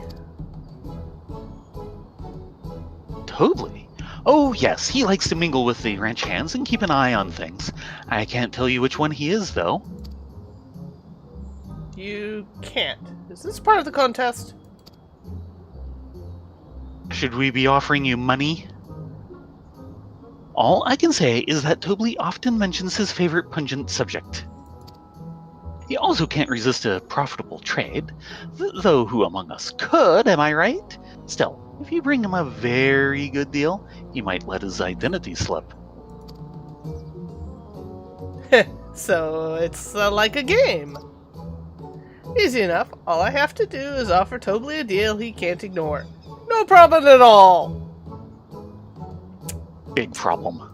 Totally. Oh, yes, he likes to mingle with the ranch hands and keep an eye on things. I can't tell you which one he is, though. You can't. Is this part of the contest? Should we be offering you money? All I can say is that Tobli often mentions his favorite pungent subject. He also can't resist a profitable trade, though who among us could, am I right? Still, if you bring him a very good deal, he might let his identity slip. So it's like a game. Easy enough. All I have to do is offer Tobli a deal he can't ignore. No problem at all. Big problem.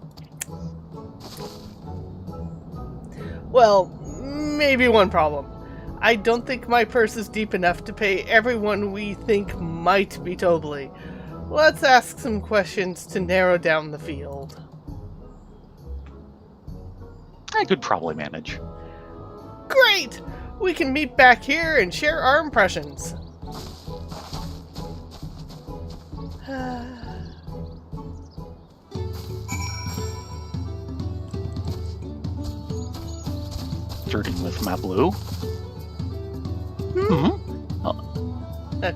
Well, maybe one problem. I don't think my purse is deep enough to pay everyone we think might be Tobli. Let's ask some questions to narrow down the field. I could probably manage. Great! We can meet back here and share our impressions. Starting with Mablu.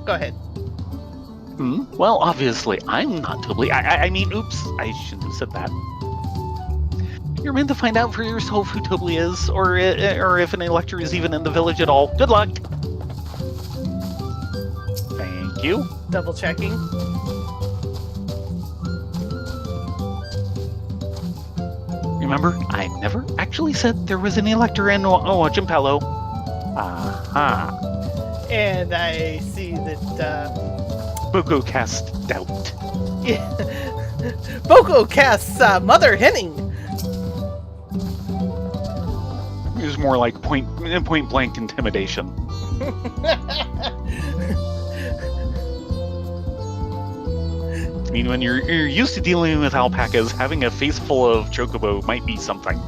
Go ahead. Well, obviously, I'm not Tobli. I mean, oops, I shouldn't have said that. You're meant to find out for yourself who Tobli is, or if an elector is even in the village at all. Good luck! Thank you. Double checking. Remember, I never actually said there was an elector in Chimpello. Aha. And I see that, Boko cast doubt. Boko casts Mother Henning. It was more like point blank intimidation. I mean, when you're used to dealing with alpacas, having a face full of chocobo might be something.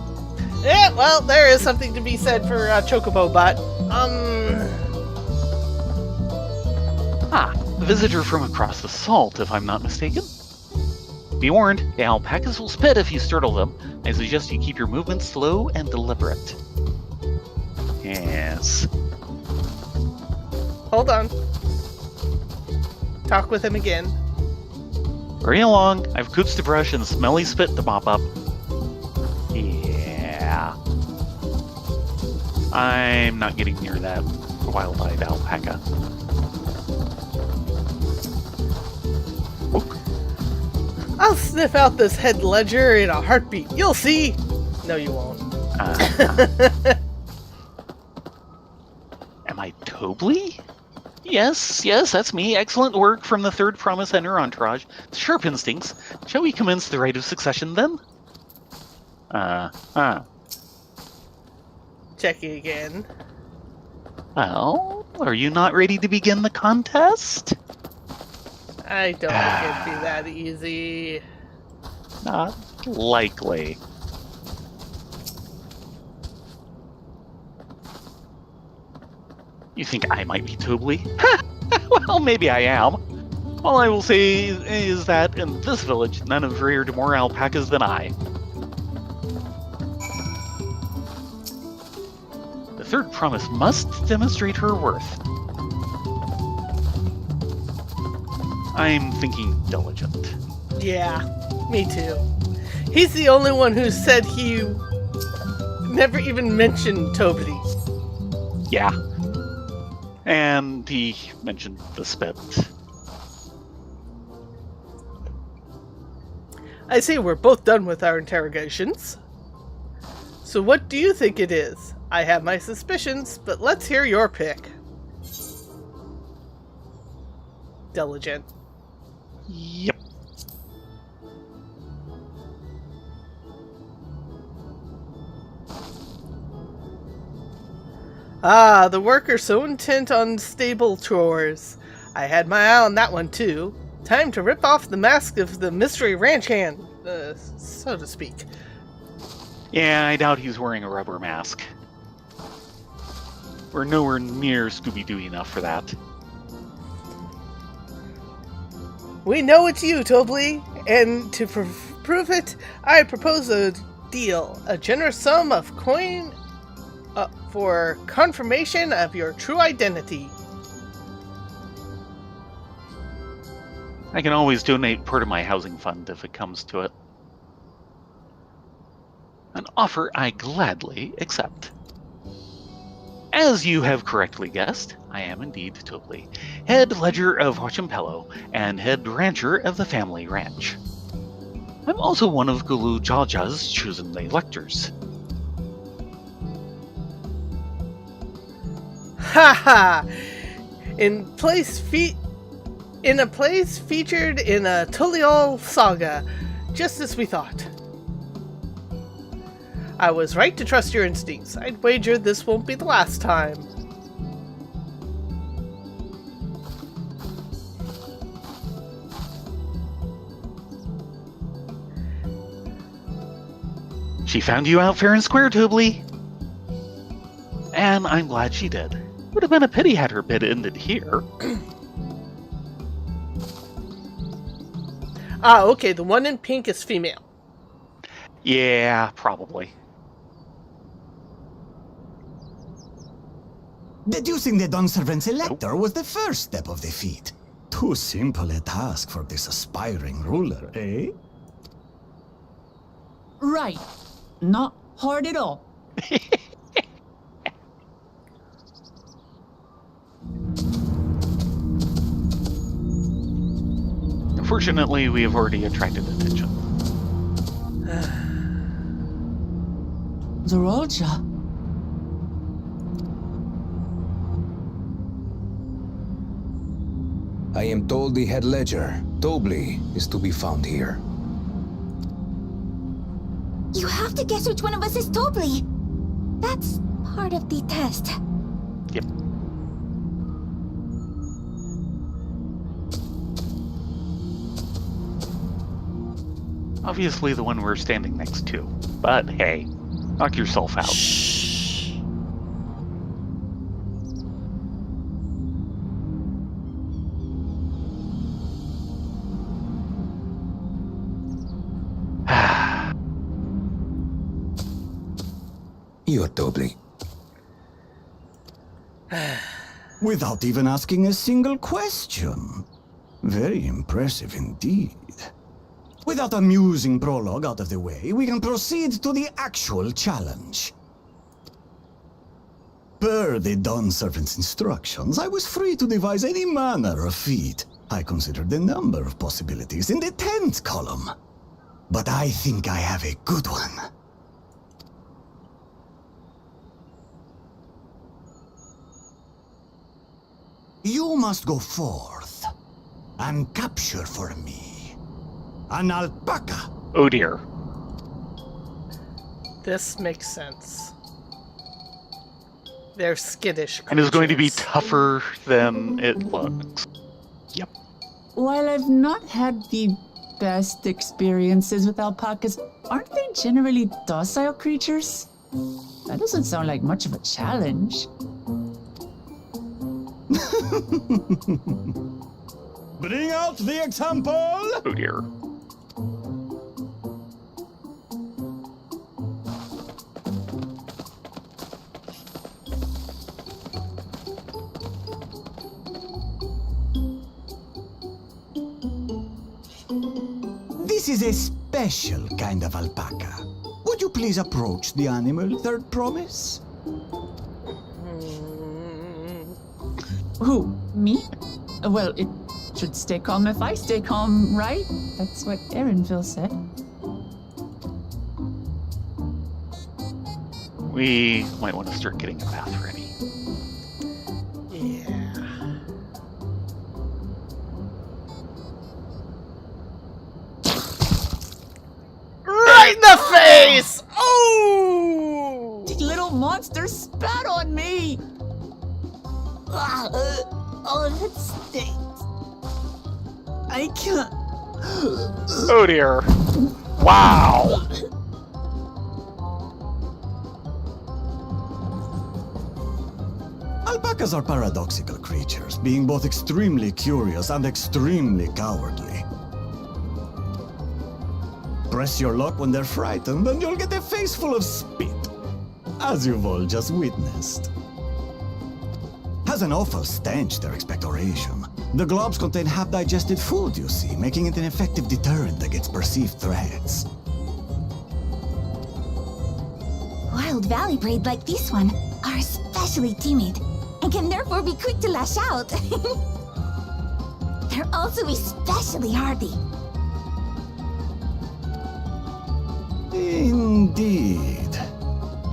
Yeah, well, there is something to be said for Chocobo Bot. A visitor from across the salt, if I'm not mistaken. Be warned, the alpacas will spit if you startle them. I suggest you keep your movements slow and deliberate. Yes. Hold on. Talk with him again. Hurry along. I've coots to brush and smelly spit to mop up. Yeah. I'm not getting near that wild-eyed alpaca. I'll sniff out this head ledger in a heartbeat. You'll see. No, you won't. Am I Tobly? Yes, that's me. Excellent work from the third promise and her entourage. Sharp instincts. Shall we commence the rite of succession then? Checking again. Well, are you not ready to begin the contest? I don't think it'd be that easy. Not likely. You think I might be Tobly? Well, maybe I am. All I will say is that in this village, none have reared more alpacas than I. The third promise must demonstrate her worth. I'm thinking diligent. Yeah, me too. He's the only one who said he never even mentioned Tobly. Yeah. And he mentioned the spit. I see we're both done with our interrogations. So what do you think it is? I have my suspicions, but let's hear your pick. Diligent. Yep. Ah, the worker so intent on stable chores. I had my eye on that one too. Time to rip off the mask of the mystery ranch hand, so to speak. Yeah, I doubt he's wearing a rubber mask. We're nowhere near Scooby-Doo enough for that. We know it's you, Tobly, and to prove it, I propose a deal. A generous sum of coin for confirmation of your true identity. I can always donate part of my housing fund if it comes to it. An offer I gladly accept. As you have correctly guessed, I am indeed Tobly, head ledger of Huachampello and head rancher of the family ranch. I'm also one of Gulu Jalja's chosen electors. Ha! In a place featured in a Tuliyollal saga, just as we thought. I was right to trust your instincts. I'd wager this won't be the last time. She found you out fair and square, Tobly. And I'm glad she did. Would have been a pity had her bid ended here. Ah, okay, the one in pink is female. Yeah, probably. Deducing the Dunservant's elector was the first step of the feat. Too simple a task for this aspiring ruler, eh? Right. Not hard at all. Unfortunately, we have already attracted attention. Zorolja. I am told the head ledger, Tobly, is to be found here. You have to guess which one of us is Tobly. That's part of the test. Yep. Obviously the one we're standing next to. But hey, knock yourself out. You're doubly. Without even asking a single question. Very impressive indeed. With that amusing prologue out of the way, we can proceed to the actual challenge. Per the Dawn Servant's instructions, I was free to devise any manner of feat. I considered the number of possibilities in the 10th column. But I think I have a good one. You must go forth and capture for me an alpaca. Oh dear. This makes sense. They're skittish creatures. And is going to be tougher than it looks. Yep. While I've not had the best experiences with alpacas, aren't they generally docile creatures? That doesn't sound like much of a challenge. Bring out the example! Oh dear. This is a special kind of alpaca. Would you please approach the animal, Third Promise? Who? Me? Well, it should stay calm if I stay calm, right? That's what Erinville said. We might want to start getting a path ready. Yeah. Right in the face! Oh! The little monster spat on me! Oh, that stinks. I can't. Oh dear. Wow. Alpacas are paradoxical creatures, being both extremely curious and extremely cowardly. Press your luck when they're frightened, and you'll get a face full of spit, as you've all just witnessed. Has an awful stench, their expectoration. The globs contain half-digested food, you see, making it an effective deterrent against perceived threats. Wild valley breed like this one are especially timid and can therefore be quick to lash out. They're also especially hardy. Indeed.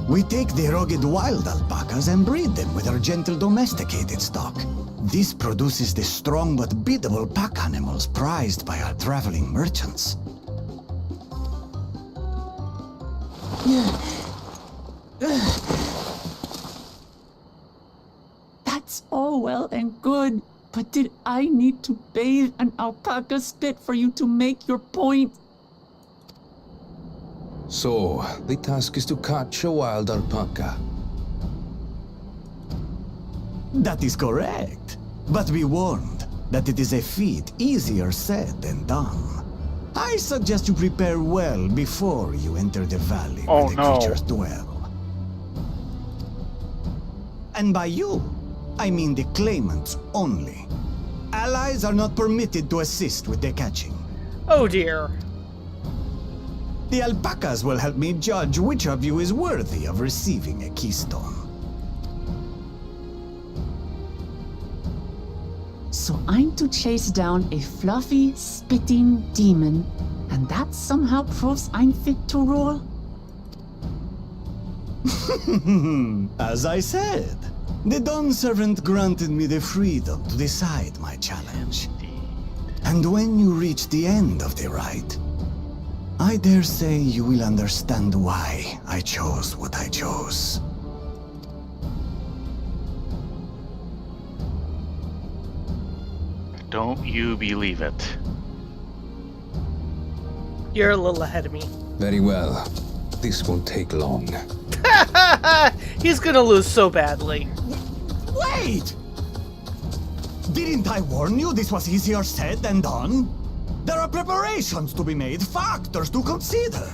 We take the rugged wild alpacas and breed them with our gentle domesticated stock. This produces the strong but biddable pack animals prized by our traveling merchants. That's all well and good, but did I need to bathe an alpaca spit for you to make your point? So, the task is to catch a wild alpaca. That is correct. But be warned that it is a feat easier said than done. I suggest you prepare well before you enter the valley where the creatures dwell. And by you, I mean the claimants only. Allies are not permitted to assist with the catching. Oh dear. The alpacas will help me judge which of you is worthy of receiving a keystone. So I'm to chase down a fluffy, spitting demon, and that somehow proves I'm fit to rule? As I said, the Dawn Servant granted me the freedom to decide my challenge. And when you reach the end of the ride, I dare say you will understand why I chose what I chose. Don't you believe it? You're a little ahead of me. Very well. This won't take long. He's gonna lose so badly. Wait! Didn't I warn you this was easier said than done? There are preparations to be made, factors to consider.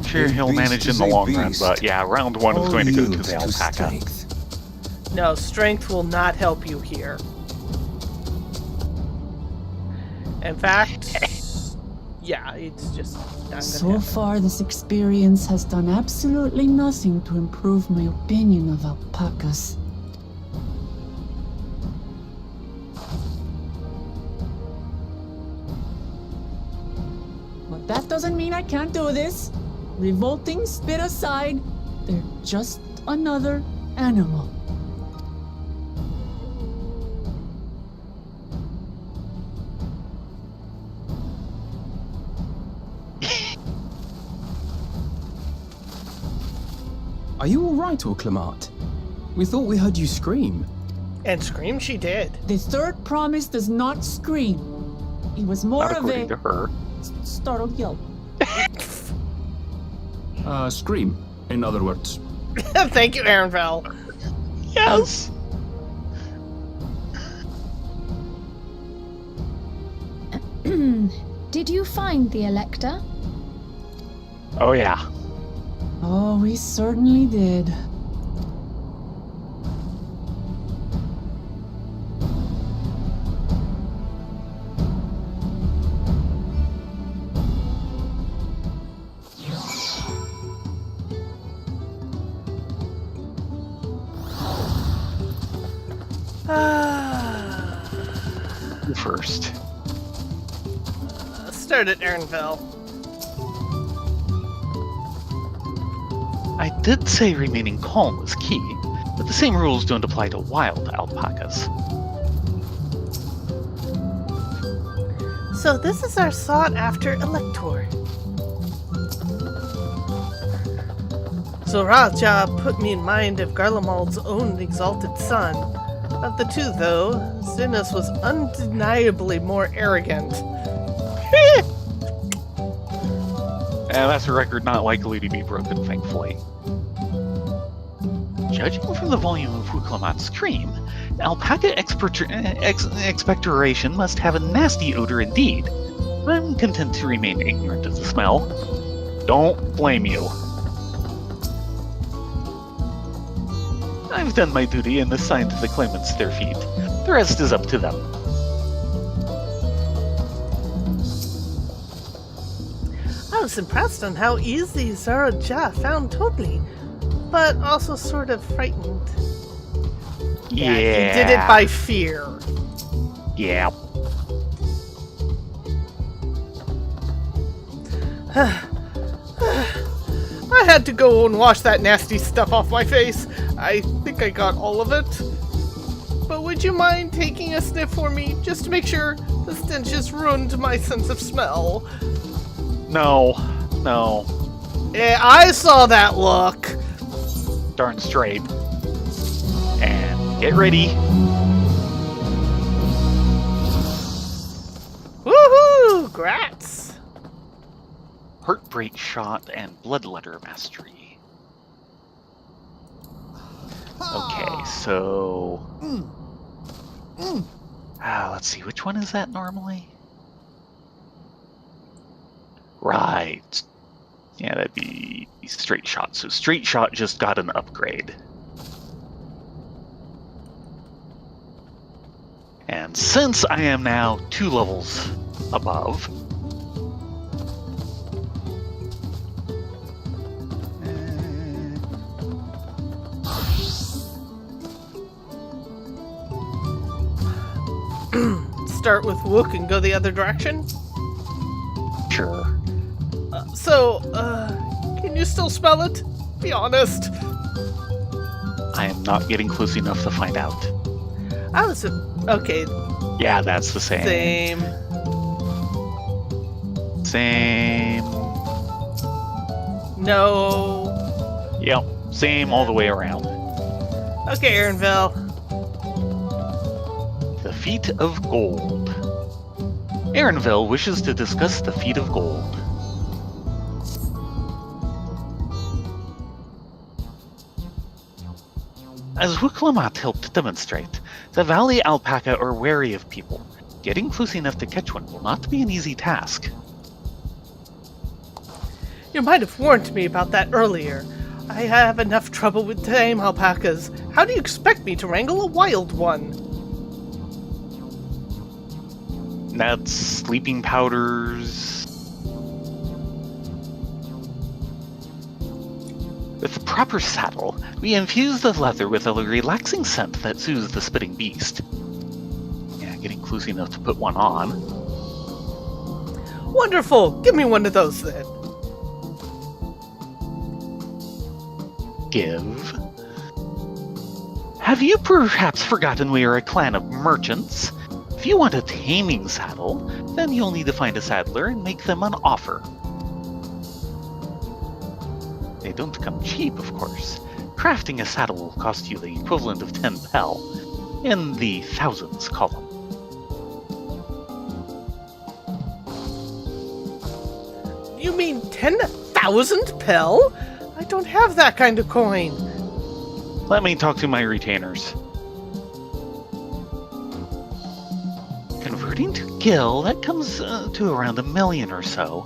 sure A he'll beast manage in is the a long run, beast. but yeah, round 1 is All going to go to yields the alpaca. strength. No, strength will not help you here. In fact, yeah, it's just not gonna So happen. far, this experience has done absolutely nothing to improve my opinion of alpacas. But that doesn't mean I can't do this. Revolting spit aside, they're just another animal. Are you all right, Orclamat? We thought we heard you scream. And scream she did. The third promise does not scream. It was more Not of according a to her. startled yelp. Scream, in other words. Thank you, Aaronville. Yes! Did you find the Elector? Oh yeah. Oh, we certainly did. You first. Start at Aaronville. I did say remaining calm was key, but the same rules don't apply to wild alpacas. So this is our sought-after Elector. Zoraja put me in mind of Garlemald's own exalted son. Of the two, though, Zinus was undeniably more arrogant. And that's a record not likely to be broken, thankfully. Judging from the volume of Wuklamat's scream, alpaca expectoration must have a nasty odor indeed. I'm content to remain ignorant of the smell. Don't blame you. I've done my duty and assigned the claimants their feet. The rest is up to them. I was impressed on how easy Zoraja found Totally, but also sort of frightened. Yeah. He did it by fear. Yeah. I had to go and wash that nasty stuff off my face. I think I got all of it. But would you mind taking a sniff for me, just to make sure the stench has ruined my sense of smell? No. I saw that look. Darn straight. And get ready. Woohoo! Grats! Heartbreak shot and bloodletter mastery. Okay, so... let's see, which one is that normally? Right. Yeah, that'd be straight shot. So straight shot just got an upgrade. And since I am now 2 levels above, Start with Wook and go the other direction? sure. Can you still smell it? Be honest. I am not getting close enough to find out. I was okay. Yeah, that's the same. Same. No. Yep, same all the way around. Okay, Aaronville. The Feet of Gold. Aaronville wishes to discuss the Feet of Gold. As Wuklamat helped demonstrate, the valley alpaca are wary of people. Getting close enough to catch one will not be an easy task. You might have warned me about that earlier. I have enough trouble with tame alpacas. How do you expect me to wrangle a wild one? Nets, sleeping powders. With the proper saddle, we infuse the leather with a relaxing scent that soothes the spitting beast. Yeah, getting close enough to put one on. Wonderful! Give me one of those then. Give. Have you perhaps forgotten we are a clan of merchants? If you want a taming saddle, then you'll need to find a saddler and make them an offer. They don't come cheap, of course. Crafting a saddle will cost you the equivalent of 10 pel, in the thousands column. You mean 10,000 pel? I don't have that kind of coin. Let me talk to my retainers. Converting to gil, that comes to around 1 million or so.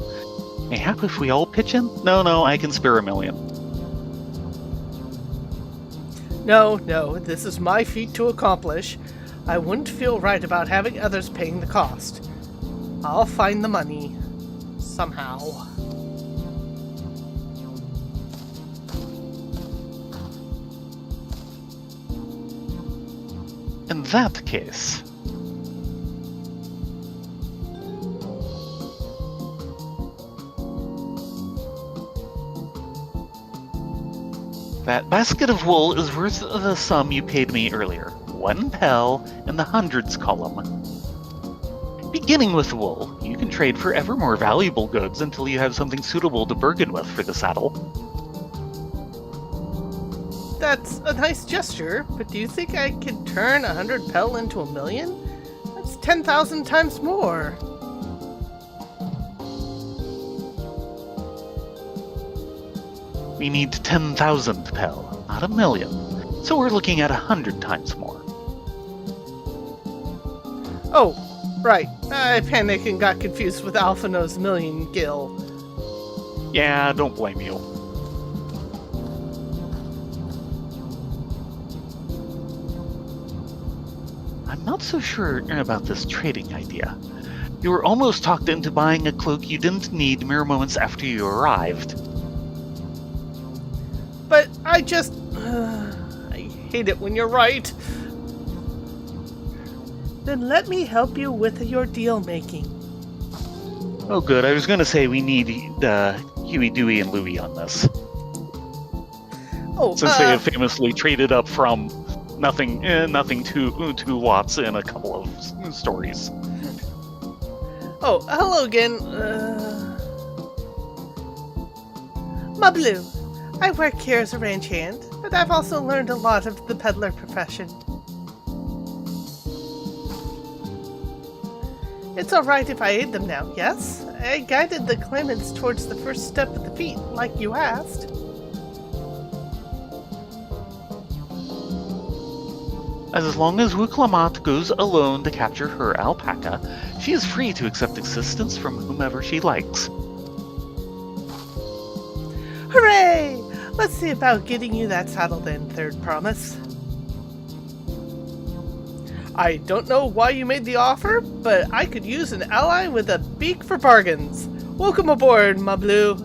Mayhap if we all pitch in? No, I can spare 1 million. No, this is my feat to accomplish. I wouldn't feel right about having others paying the cost. I'll find the money. Somehow. In that case... that basket of wool is worth the sum you paid me earlier. 1 pel in the hundreds column. Beginning with wool, you can trade for ever more valuable goods until you have something suitable to bargain with for the saddle. That's a nice gesture, but do you think I could turn 100 pel into 1 million? That's 10,000 times more. We need 10,000 pel, not 1 million. So we're looking at 100 times more. Oh, right. I panicked and got confused with Alphino's million gil. Yeah, don't blame you. I'm not so sure about this trading idea. You were almost talked into buying a cloak you didn't need mere moments after you arrived. But I just... I hate it when you're right. Then let me help you with your deal making. Oh good, I was gonna say we need Huey, Dewey, and Louie on this. Oh, Since they have famously traded up from nothing to lots in a couple of stories. Oh, hello again. Mablu. I work here as a range hand, but I've also learned a lot of the peddler profession. It's alright if I aid them now, yes? I guided the claimants towards the first step of the feat, like you asked. As long as Wuklamat goes alone to capture her alpaca, she is free to accept assistance from whomever she likes. Hooray! Let's see about getting you that saddle then, Third Promise. I don't know why you made the offer, but I could use an ally with a beak for bargains. Welcome aboard, Mablu.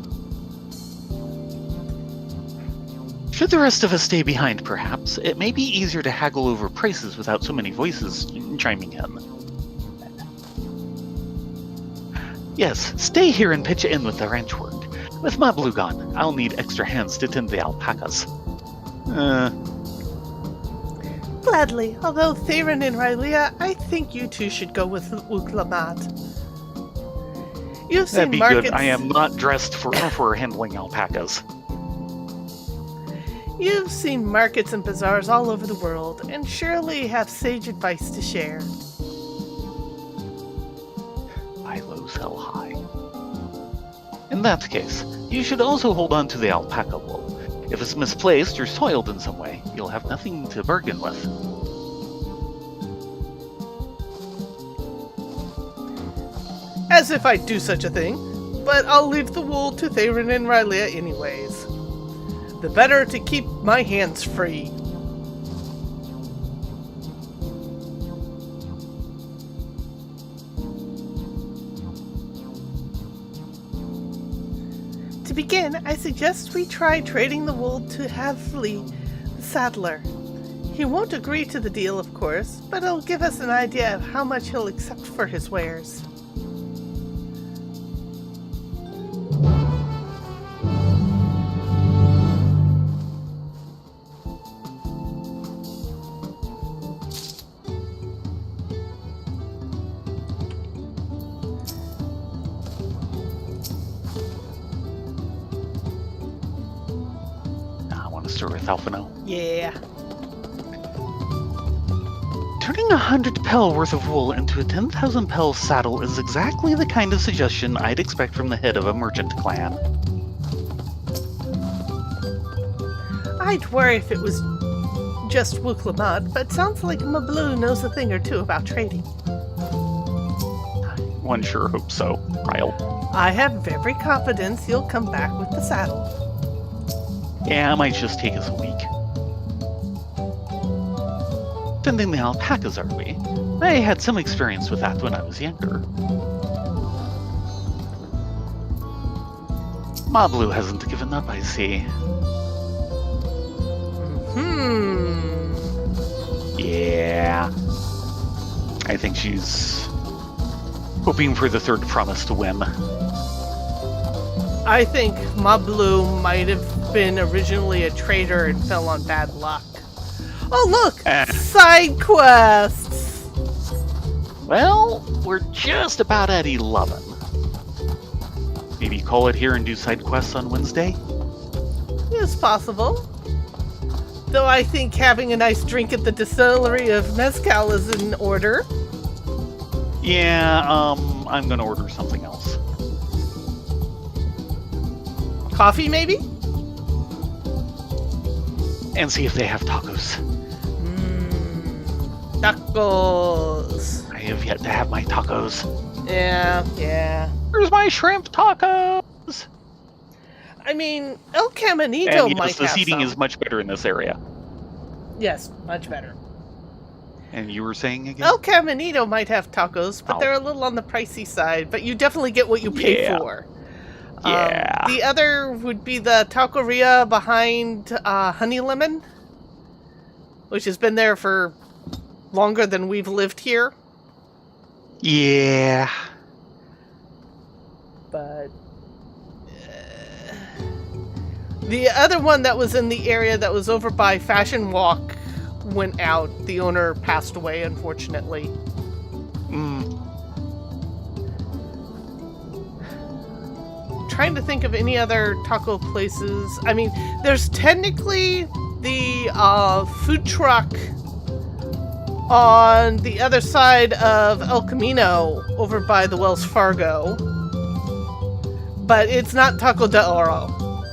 Should the rest of us stay behind, perhaps, it may be easier to haggle over prices without so many voices chiming in. Yes, stay here and pitch in with the ranch work. With Mablu gone, I'll need extra hands to tend the alpacas. Gladly, although Theron and Rylea, I think you two should go with Wuklamat. You've That'd seen be markets... good. I am not dressed for handling alpacas. You've seen markets and bazaars all over the world, and surely have sage advice to share. Buy low, sell high. In that case, you should also hold on to the alpaca wool. If it's misplaced or soiled in some way, you'll have nothing to bargain with. As if I'd do such a thing. but I'll leave the wool to Theron and Rylea anyways. The better to keep my hands free. To begin, I suggest we try trading the wool to Havli, the saddler. He won't agree to the deal, of course, but it'll give us an idea of how much he'll accept for his wares. I want to start with Alphino. Yeah. Turning 100 pel worth of wool into a 10,000 pel saddle is exactly the kind of suggestion I'd expect from the head of a merchant clan. I'd worry if it was just Wuklamat, but sounds like Mablu knows a thing or two about trading. One sure hopes so, Ryle. I have every confidence he'll come back with the saddle. Yeah, it might just take us a week. Sending the alpacas, are we? I had some experience with that when I was younger. Mablu hasn't given up, I see. Yeah. I think she's hoping for the third promise to win. I think Mablu might have been originally a trader and fell on bad luck. Oh look! Side quests! Well, we're just about at 11. Maybe call it here and do side quests on Wednesday? It's possible. Though I think having a nice drink at the distillery of Mezcal is in order. Yeah, I'm gonna order something else. Coffee, maybe? And see if they have tacos. Tacos. I have yet to have my tacos. Yeah. Where's my shrimp tacos? I mean, El Caminito And yes, might the have seating some. is much better in this area. Yes, much better. And you were saying again? El Caminito might have tacos, but Oh. they're a little on the pricey side. But you definitely get what you pay Yeah. for. Yeah. The other would be the taqueria behind Honey Lemon, which has been there for longer than we've lived here. Yeah. But the other one that was in the area that was over by Fashion Walk went out. The owner passed away, unfortunately. Trying to think of any other taco places. I mean, there's technically the food truck on the other side of El Camino over by the Wells Fargo. But it's not Taco de Oro.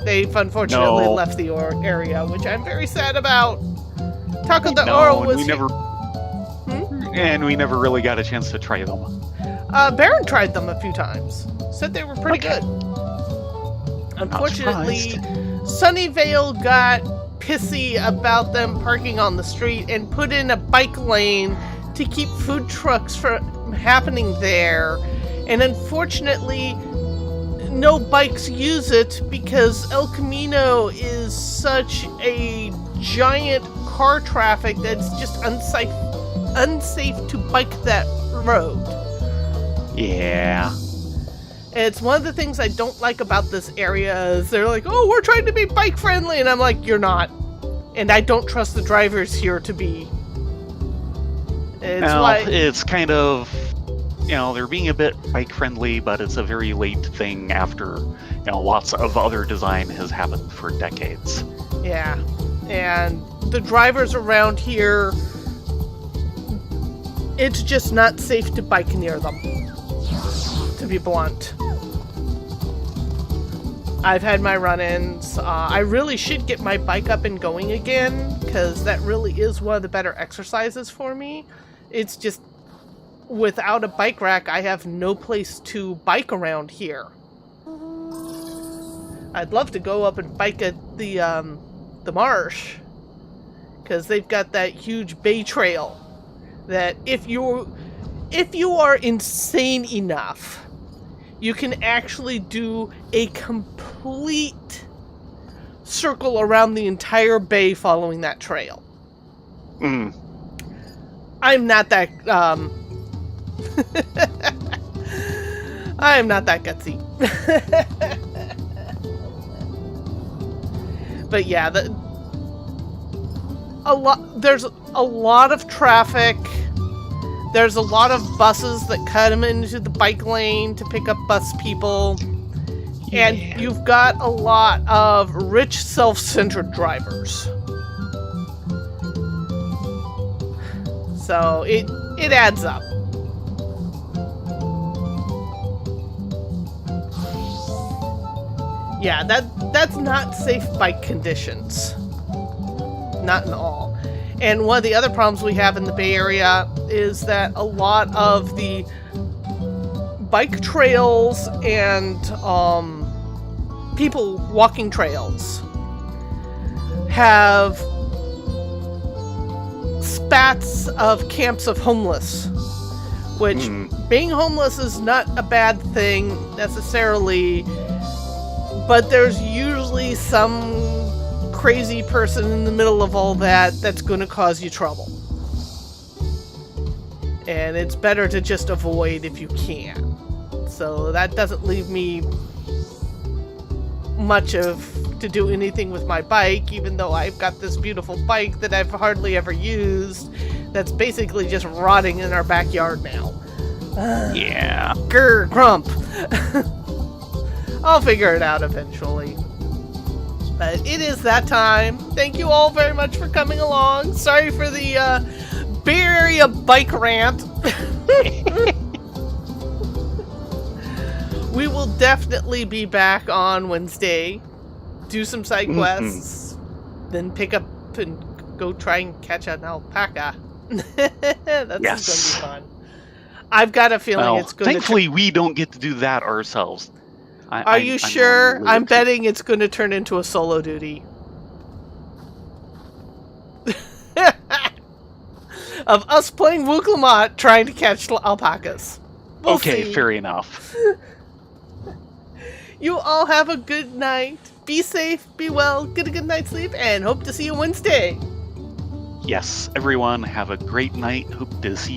They've unfortunately left the area, which I'm very sad about. Taco de Oro was... And we never really got a chance to try them. Baron tried them a few times. Said they were pretty good. Unfortunately, Sunnyvale got pissy about them parking on the street and put in a bike lane to keep food trucks from happening there. And unfortunately, no bikes use it because El Camino is such a giant car traffic that it's just unsafe to bike that road. Yeah. It's one of the things I don't like about this area is they're like, oh, we're trying to be bike friendly. And I'm like, you're not. And I don't trust the drivers here to be. It's kind of, they're being a bit bike friendly, but it's a very late thing after, lots of other design has happened for decades. Yeah. And the drivers around here, it's just not safe to bike near them, to be blunt. I've had my run-ins. I really should get my bike up and going again, because that really is one of the better exercises for me. It's just, without a bike rack, I have no place to bike around here. I'd love to go up and bike at the marsh, because they've got that huge bay trail that if you are insane enough, you can actually do a complete circle around the entire bay following that trail. I'm not that I am not that gutsy. But yeah, there's a lot of traffic. There's a lot of buses that come into the bike lane to pick up bus people. Yeah. And you've got a lot of rich, self-centered drivers. So it adds up. Yeah, that's not safe bike conditions. Not at all. And one of the other problems we have in the Bay Area is that a lot of the bike trails and people walking trails have spats of camps of homeless, which being homeless is not a bad thing necessarily, but there's usually some crazy person in the middle of all that's going to cause you trouble. And it's better to just avoid if you can. So that doesn't leave me much to do anything with my bike, even though I've got this beautiful bike that I've hardly ever used that's basically just rotting in our backyard now. Yeah. Grr, grump. I'll figure it out eventually. But it is that time. Thank you all very much for coming along. Sorry for the Bay Area bike rant. We will definitely be back on Wednesday. Do some side quests. Then pick up and go try and catch an alpaca. That's going to be fun. I've got a feeling it's going to... Thankfully, we don't get to do that ourselves. Are you sure? I'm betting it's going to turn into a solo duty. Of us playing Wooklamot trying to catch alpacas. We'll see. Fair enough. You all have a good night. Be safe, be well, get a good night's sleep, and hope to see you Wednesday. Yes, everyone, have a great night. Hope to see